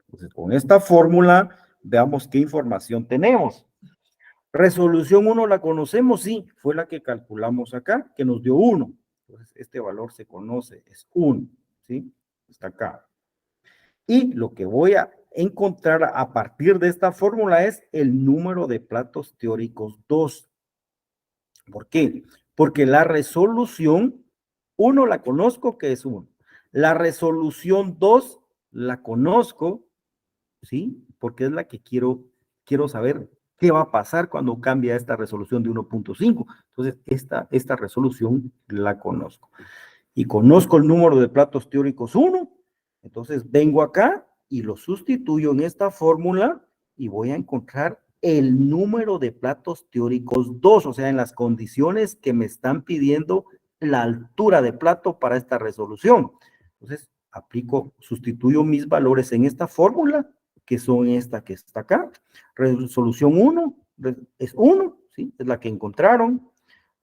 Entonces, con esta fórmula, veamos qué información tenemos. Resolución 1 la conocemos, sí, fue la que calculamos acá, que nos dio 1. Entonces, este valor se conoce, es 1, ¿sí? Está acá. Y lo que voy a encontrar a partir de esta fórmula es el número de platos teóricos 2. ¿Por qué? Porque la resolución 1 la conozco, que es 1. La resolución 2 la conozco, ¿sí? Porque es la que quiero saber qué va a pasar cuando cambia esta resolución de 1.5. Entonces, esta resolución la conozco. Y conozco el número de platos teóricos 1. Entonces, vengo acá y lo sustituyo en esta fórmula y voy a encontrar el número de platos teóricos 2, o sea, en las condiciones que me están pidiendo la altura de plato para esta resolución. Entonces, sustituyo mis valores en esta fórmula, que son esta que está acá. Resolución 1 es 1, ¿sí? Es la que encontraron.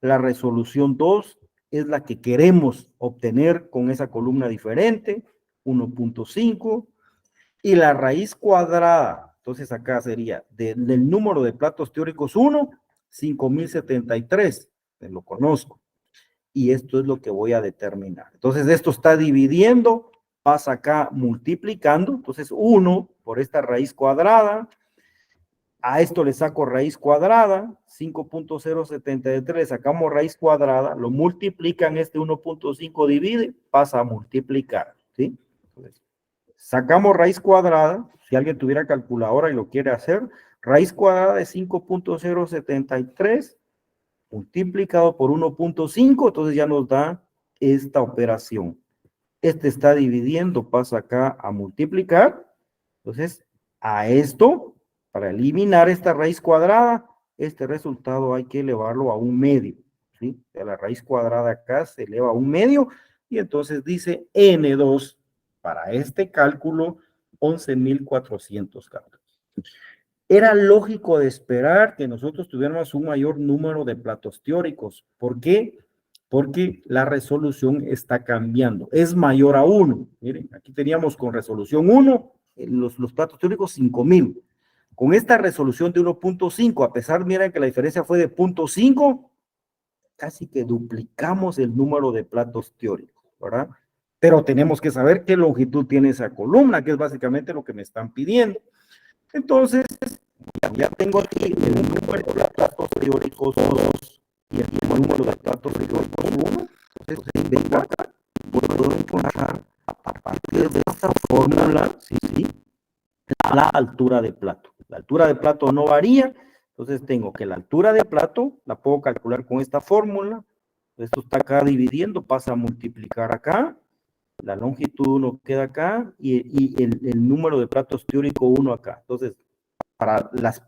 La resolución 2 es la que queremos obtener con esa columna diferente, 1.5. Y la raíz cuadrada, entonces acá sería del número de platos teóricos 1, 5073, lo conozco. Y esto es lo que voy a determinar. Entonces esto está dividiendo, pasa acá multiplicando, entonces 1 por esta raíz cuadrada, a esto le saco raíz cuadrada, 5.073, sacamos raíz cuadrada, lo multiplican, este 1.5 divide, pasa a multiplicar, ¿sí? Entonces, sacamos raíz cuadrada, si alguien tuviera calculadora y lo quiere hacer, raíz cuadrada de 5.073 multiplicado por 1.5, entonces ya nos da esta operación. Este está dividiendo, pasa acá a multiplicar, entonces a esto, para eliminar esta raíz cuadrada, este resultado hay que elevarlo a 1/2, ¿sí? De la raíz cuadrada acá se eleva a 1/2 y entonces dice N2 para este cálculo 11.400 cálculos. Era lógico de esperar que nosotros tuviéramos un mayor número de platos teóricos. ¿Por qué? Porque la resolución está cambiando. Es mayor a 1. Miren, aquí teníamos con resolución 1 los platos teóricos 5.000. Con esta resolución de 1.5, a pesar, miren que la diferencia fue de 0.5, casi que duplicamos el número de platos teóricos, ¿verdad? Pero tenemos que saber qué longitud tiene esa columna, que es básicamente lo que me están pidiendo. Entonces, ya tengo aquí el número de platos teóricos 2 y el número de platos teóricos 1. Entonces, vengo acá y puedo encontrar a partir de esta fórmula, sí, la altura de plato. La altura de plato no varía, entonces tengo que la altura de plato la puedo calcular con esta fórmula. Esto está acá dividiendo, pasa a multiplicar acá. La longitud 1 queda acá y el número de platos teórico 1 acá. Entonces, para las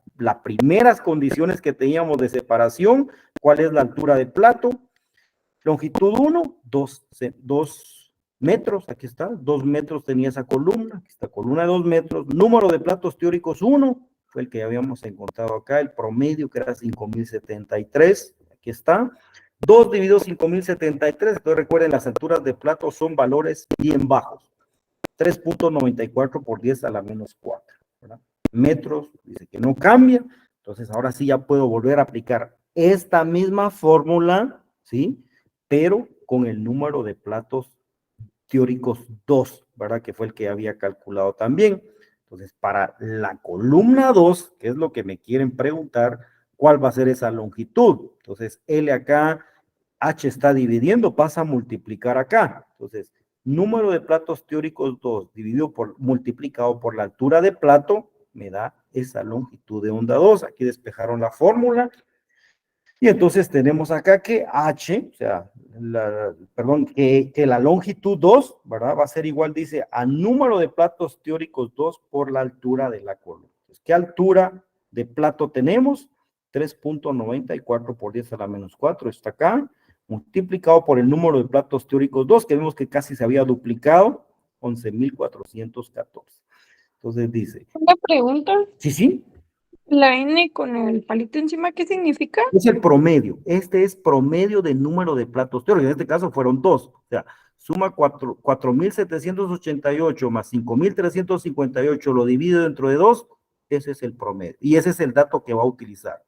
primeras condiciones que teníamos de separación, ¿cuál es la altura de plato? Longitud 1, 2 metros, aquí está, 2 metros tenía esa columna, aquí está columna de 2 metros, número de platos teóricos 1, fue el que habíamos encontrado acá, el promedio que era 5.073, aquí está, 2 dividido 5.073, entonces recuerden, las alturas de plato son valores bien bajos. 3.94 por 10 a la menos 4, ¿verdad? Metros, dice que no cambia. Entonces, ahora sí ya puedo volver a aplicar esta misma fórmula, ¿sí? Pero con el número de platos teóricos 2, ¿verdad? Que fue el que había calculado también. Entonces, para la columna 2, que es lo que me quieren preguntar, ¿cuál va a ser esa longitud? Entonces, L acá, H está dividiendo, pasa a multiplicar acá. Entonces, número de platos teóricos 2 dividido por, multiplicado por la altura de plato, me da esa longitud de onda 2. Aquí despejaron la fórmula. Y entonces tenemos acá que H, o sea, perdón, que la longitud 2, ¿verdad? Va a ser igual, dice, a número de platos teóricos 2 por la altura de la columna. Entonces, ¿qué altura de plato tenemos? 3.94 por 10 a la menos 4 está acá, multiplicado por el número de platos teóricos 2, que vemos que casi se había duplicado, 11.414. Entonces dice, Una pregunta, sí, sí, la N con el palito encima, ¿qué significa? es el promedio. Este es promedio de número de platos teóricos. En este caso fueron 2. O sea, suma 4.788 más 5.358, lo divido dentro de 2. Ese es el promedio. Y ese es el dato que va a utilizar.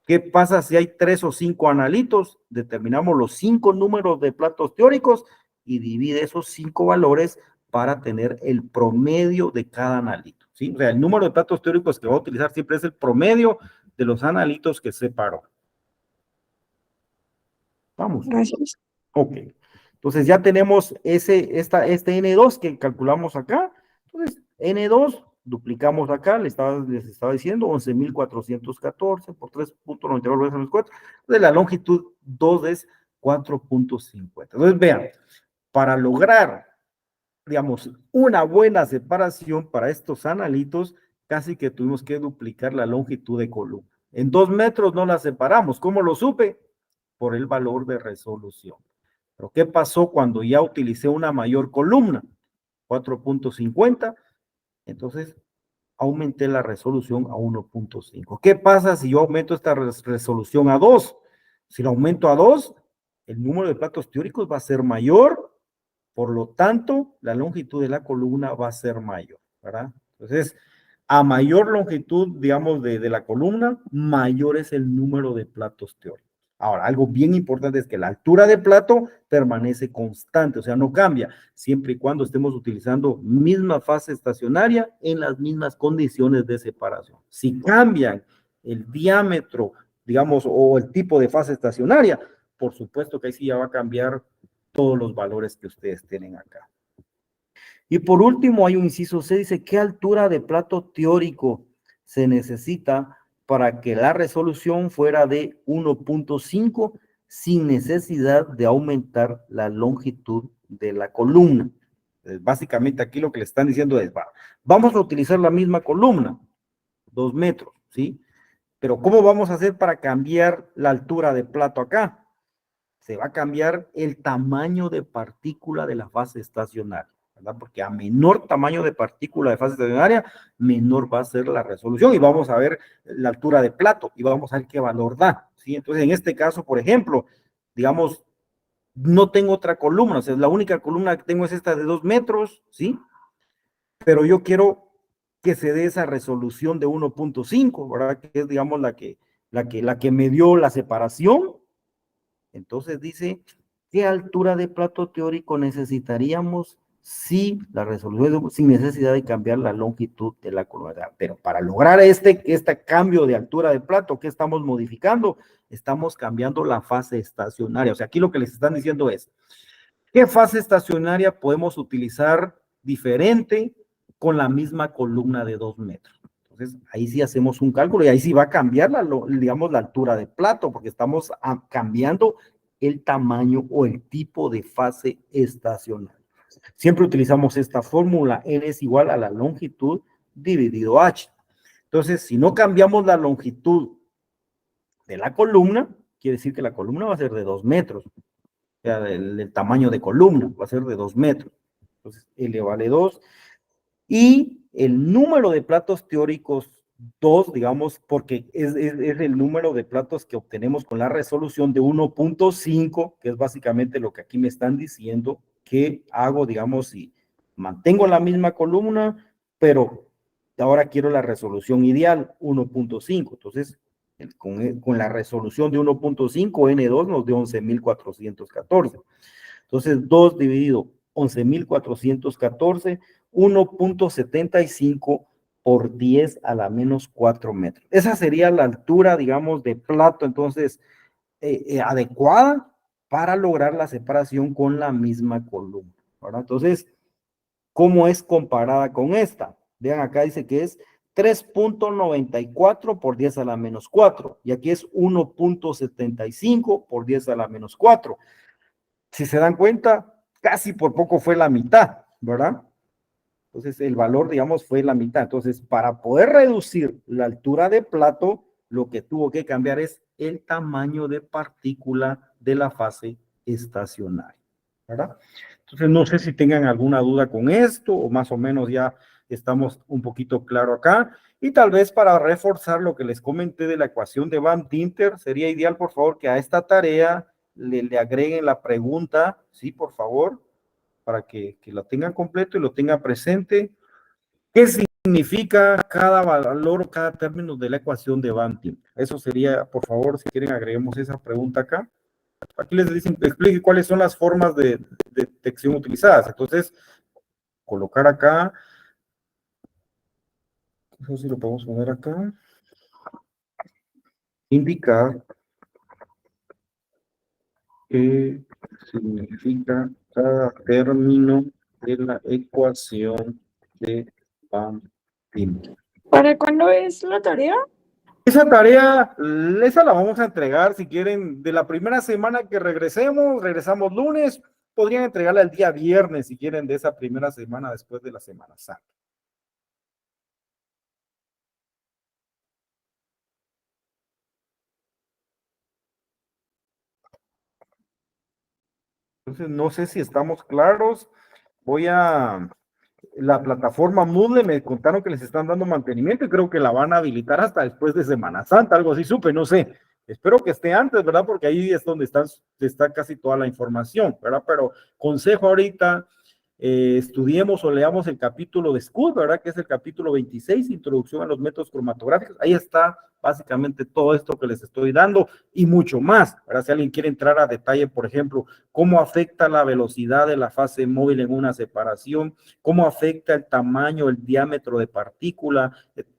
¿Qué pasa si hay 3 o 5 analitos? Determinamos los 5 números de platos teóricos y divide esos 5 valores para tener el promedio de cada analito, ¿sí? O sea, el número de platos teóricos que va a utilizar siempre es el promedio de los analitos que separó. Vamos. Gracias. Ok. Entonces ya tenemos este N2 que calculamos acá. Entonces, N2, duplicamos acá, les estaba diciendo, 11.414 por 3.92 veces los 4. Entonces, la longitud 2 es 4.50. Entonces, vean, para lograr, digamos, una buena separación para estos analitos, casi que tuvimos que duplicar la longitud de columna. En 2 metros no la separamos. ¿Cómo lo supe? Por el valor de resolución. Pero ¿qué pasó cuando ya utilicé una mayor columna? 4.50. Entonces, aumenté la resolución a 1.5. ¿Qué pasa si yo aumento esta resolución a 2? Si lo aumento a 2, el número de platos teóricos va a ser mayor, por lo tanto, la longitud de la columna va a ser mayor, ¿verdad? Entonces, a mayor longitud, digamos, de la columna, mayor es el número de platos teóricos. Ahora, algo bien importante es que la altura de plato permanece constante, o sea, no cambia, siempre y cuando estemos utilizando misma fase estacionaria en las mismas condiciones de separación. Si cambian el diámetro, digamos, o el tipo de fase estacionaria, por supuesto que ahí sí ya va a cambiar todos los valores que ustedes tienen acá. Y por último, hay un inciso C, dice, ¿qué altura de plato teórico se necesita para que la resolución fuera de 1.5 sin necesidad de aumentar la longitud de la columna? Básicamente aquí lo que le están diciendo es, vamos a utilizar la misma columna, 2 metros, ¿sí? Pero ¿cómo vamos a hacer para cambiar la altura de plato acá? Se va a cambiar el tamaño de partícula de la fase estacionaria, ¿verdad? Porque a menor tamaño de partícula de fase estacionaria, menor va a ser la resolución y vamos a ver la altura de plato y vamos a ver qué valor da, ¿sí? Entonces, en este caso, por ejemplo, digamos, no tengo otra columna, o sea, la única columna que tengo es esta de 2 metros, ¿sí? Pero yo quiero que se dé esa resolución de 1.5, ¿verdad? Que es, digamos, la que me dio la separación. Entonces dice, ¿qué altura de plato teórico necesitaríamos si la resolución, sin necesidad de cambiar la longitud de la columna? Pero para lograr este cambio de altura de plato, ¿qué estamos modificando? Estamos cambiando la fase estacionaria. O sea, aquí lo que les están diciendo es, ¿qué fase estacionaria podemos utilizar diferente con la misma columna de 2 metros? Entonces, ahí sí hacemos un cálculo y ahí sí va a cambiar, digamos, la altura de plato, porque estamos cambiando el tamaño o el tipo de fase estacionaria. Siempre utilizamos esta fórmula, N es igual a la longitud dividido H. Entonces, si no cambiamos la longitud de la columna, quiere decir que la columna va a ser de 2 metros. O sea, el tamaño de columna va a ser de 2 metros. Entonces, L vale 2. Y el número de platos teóricos 2, digamos, porque es el número de platos que obtenemos con la resolución de 1.5, que es básicamente lo que aquí me están diciendo, que hago, digamos, mantengo la misma columna, pero ahora quiero la resolución ideal, 1.5. Entonces, con la resolución de 1.5, N2 nos dio 11.414. Entonces, 2 dividido 11.414, 1.75 por 10 a la menos 4 metros. Esa sería la altura, digamos, de plato, entonces, adecuada para lograr la separación con la misma columna, ¿verdad? Entonces, ¿cómo es comparada con esta? Vean, acá dice que es 3.94 por 10 a la menos 4, y aquí es 1.75 por 10 a la menos 4. Si se dan cuenta, casi por poco fue la mitad, ¿verdad? Entonces, el valor, digamos, fue la mitad. Entonces, para poder reducir la altura de plato, lo que tuvo que cambiar es el tamaño de partícula de la fase estacionaria, ¿verdad? Entonces, no sé si tengan alguna duda con esto, o más o menos ya estamos un poquito claro acá. Y tal vez para reforzar lo que les comenté de la ecuación de Van Dinter, sería ideal, por favor, que a esta tarea le agreguen la pregunta, sí, por favor, para que la tengan completo y lo tengan presente. ¿Qué significa cada valor o cada término de la ecuación de Van Dinter? Eso sería, por favor, si quieren, agreguemos esa pregunta acá. Aquí les dicen, explique cuáles son las formas de detección utilizadas. Entonces, colocar acá, no sé si lo podemos poner acá, indicar qué significa cada término de la ecuación de Van Dinter. ¿Para cuándo es la tarea? Esa tarea, esa la vamos a entregar, si quieren, de la primera semana que regresamos lunes, podrían entregarla el día viernes, si quieren, de esa primera semana después de la Semana Santa. Entonces, no sé si estamos claros. La plataforma Moodle me contaron que les están dando mantenimiento y creo que la van a habilitar hasta después de Semana Santa, algo así supe, no sé. Espero que esté antes, ¿verdad? Porque ahí es donde está casi toda la información, ¿verdad? Pero consejo ahorita, estudiemos o leamos el capítulo de School, ¿verdad? Que es el capítulo 26, Introducción a los métodos cromatográficos. Ahí está básicamente todo esto que les estoy dando y mucho más, ¿verdad? Si alguien quiere entrar a detalle, por ejemplo, cómo afecta la velocidad de la fase móvil en una separación, cómo afecta el tamaño, el diámetro de partícula,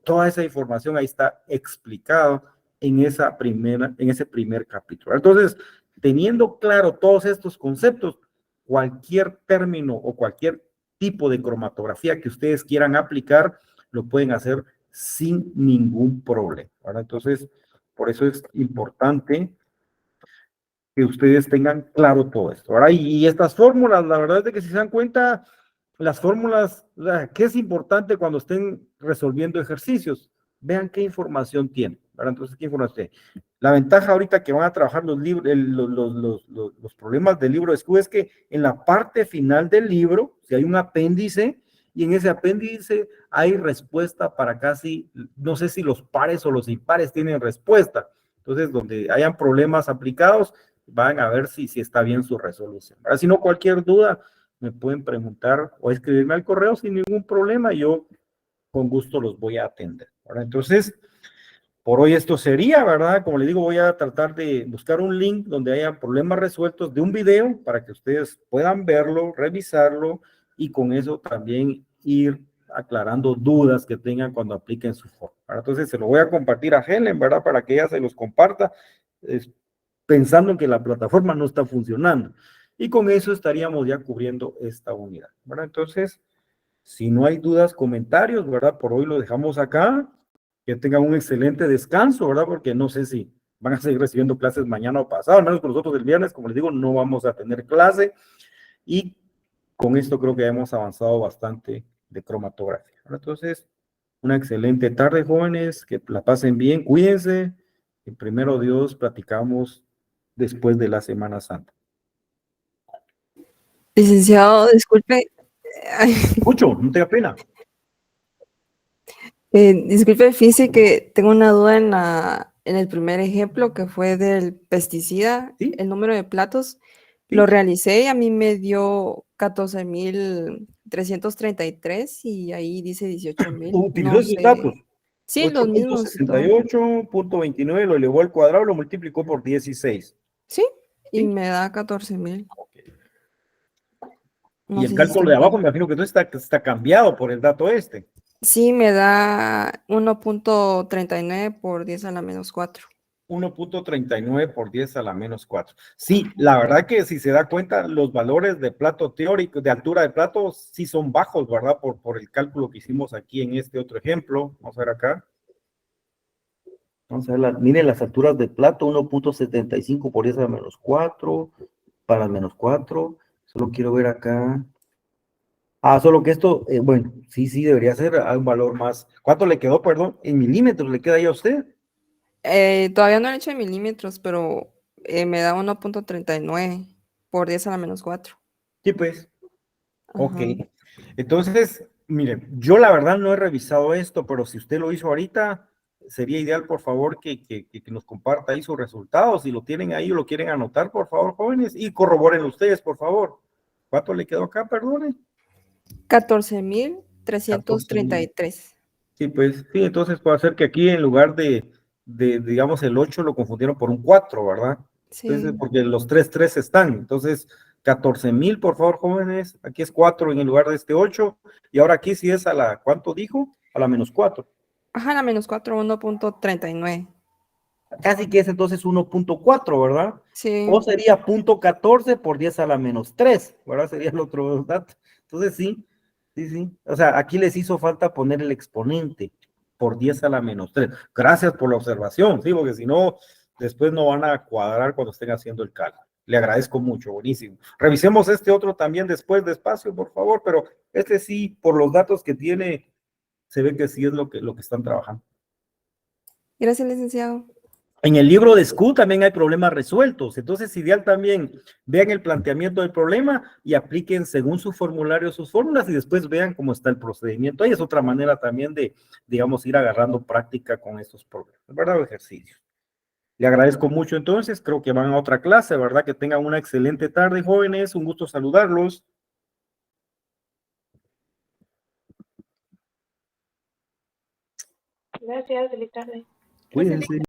toda esa información ahí está explicado en ese primer capítulo. Entonces, teniendo claro todos estos conceptos, cualquier término o cualquier tipo de cromatografía que ustedes quieran aplicar, lo pueden hacer sin ningún problema, ¿verdad? Entonces, por eso es importante que ustedes tengan claro todo esto, ¿verdad? Y estas fórmulas, la verdad es de que si se dan cuenta, las fórmulas, o sea, ¿qué es importante cuando estén resolviendo ejercicios? Vean qué información tienen, ¿verdad? Entonces, ¿qué información tiene? La ventaja ahorita que van a trabajar los problemas del libro de School es que en la parte final del libro, si hay un apéndice, y en ese apéndice hay respuesta para casi, no sé si los pares o los impares tienen respuesta. Entonces, donde hayan problemas aplicados, van a ver si está bien su resolución. Ahora, si no, cualquier duda, me pueden preguntar o escribirme al correo sin ningún problema, yo con gusto los voy a atender. ¿Verdad? Entonces, por hoy esto sería, ¿verdad? Como le digo, voy a tratar de buscar un link donde haya problemas resueltos de un video para que ustedes puedan verlo, revisarlo y con eso también ir aclarando dudas que tengan cuando apliquen su forma. Entonces, se lo voy a compartir a Helen, ¿verdad? Para que ella se los comparta, pensando en que la plataforma no está funcionando. Y con eso estaríamos ya cubriendo esta unidad, ¿verdad? Entonces, si no hay dudas, comentarios, ¿verdad? Por hoy lo dejamos acá. Que tengan un excelente descanso, ¿verdad? Porque no sé si van a seguir recibiendo clases mañana o pasado, al menos con nosotros el viernes, como les digo, no vamos a tener clase. Y con esto creo que hemos avanzado bastante de cromatografía. Entonces, una excelente tarde, jóvenes, que la pasen bien, cuídense. Y primero Dios, platicamos después de la Semana Santa. Licenciado, disculpe. Ay, Mucho, no tenga pena. disculpe, fíjese que tengo una duda en el primer ejemplo que fue del pesticida, ¿Sí? el número de platos. Sí. Lo realicé y a mí me dio 14,000 333 y ahí dice 18,000. Utilizó No esos sé. datos. Sí, los mismos. todo. 8.68.29 lo elevó al cuadrado, lo multiplicó por 16. Sí, y ¿Sí? me da 14,000. Y No el sé si está cálculo de abajo igual. me imagino que entonces está cambiado por el dato este. Sí, me da 1,39 por 10 a la menos 4. 1.39 por 10 a la menos 4. Sí, la verdad que si se da cuenta, los valores de plato teórico, de altura de plato, sí son bajos, ¿verdad? Por el cálculo que hicimos aquí en este otro ejemplo. Vamos a ver acá. Vamos a ver, miren las alturas de plato, 1.75 por 10 a la menos 4, para el menos 4. Solo quiero ver acá. Solo que esto, bueno, sí, debería ser un valor más. ¿Cuánto le quedó, perdón? ¿En milímetros le queda ahí a usted? Todavía no lo he hecho en milímetros, pero me da 1,39 por 10 a la menos 4. Sí, pues. Ok. Ajá. Entonces, miren, yo la verdad no he revisado esto, pero si usted lo hizo ahorita, sería ideal, por favor, que nos comparta ahí sus resultados. Si lo tienen ahí o lo quieren anotar, por favor, jóvenes, y corroboren ustedes, por favor. ¿Cuánto le quedó acá, perdone? 14,000. 14,333. Sí, pues sí, entonces puede ser que aquí en lugar digamos, el 8 lo confundieron por un 4, ¿verdad? Entonces, Sí. porque los 3 están. Entonces, 14,000, por favor, jóvenes. Aquí es 4 en el lugar de este 8. Y ahora aquí sí es a la, ¿cuánto dijo? A la menos 4. Ajá, la menos 4, 1,39. Casi que es entonces 1.4, ¿verdad? O Sí. sería 0.14 por 10 a la menos 3, ¿verdad? Sería el otro dato. Entonces, sí. O sea, aquí les hizo falta poner el exponente por 10 a la menos 3. Gracias por la observación, sí, porque si no, después no van a cuadrar cuando estén haciendo el cálculo. Le agradezco mucho, buenísimo. Revisemos este otro también después despacio, por favor, pero este sí, por los datos que tiene, se ve que sí es lo que están trabajando. Gracias, licenciado. En el libro de SKU también hay problemas resueltos, entonces ideal también vean el planteamiento del problema y apliquen según su formulario sus fórmulas y después vean cómo está el procedimiento. Ahí es otra manera también de, digamos, ir agarrando práctica con estos problemas, ¿verdad? Ejercicios. Le agradezco mucho entonces, creo que van a otra clase, ¿verdad? Que tengan una excelente tarde, jóvenes, un gusto saludarlos. Gracias, feliz tarde. Cuídense.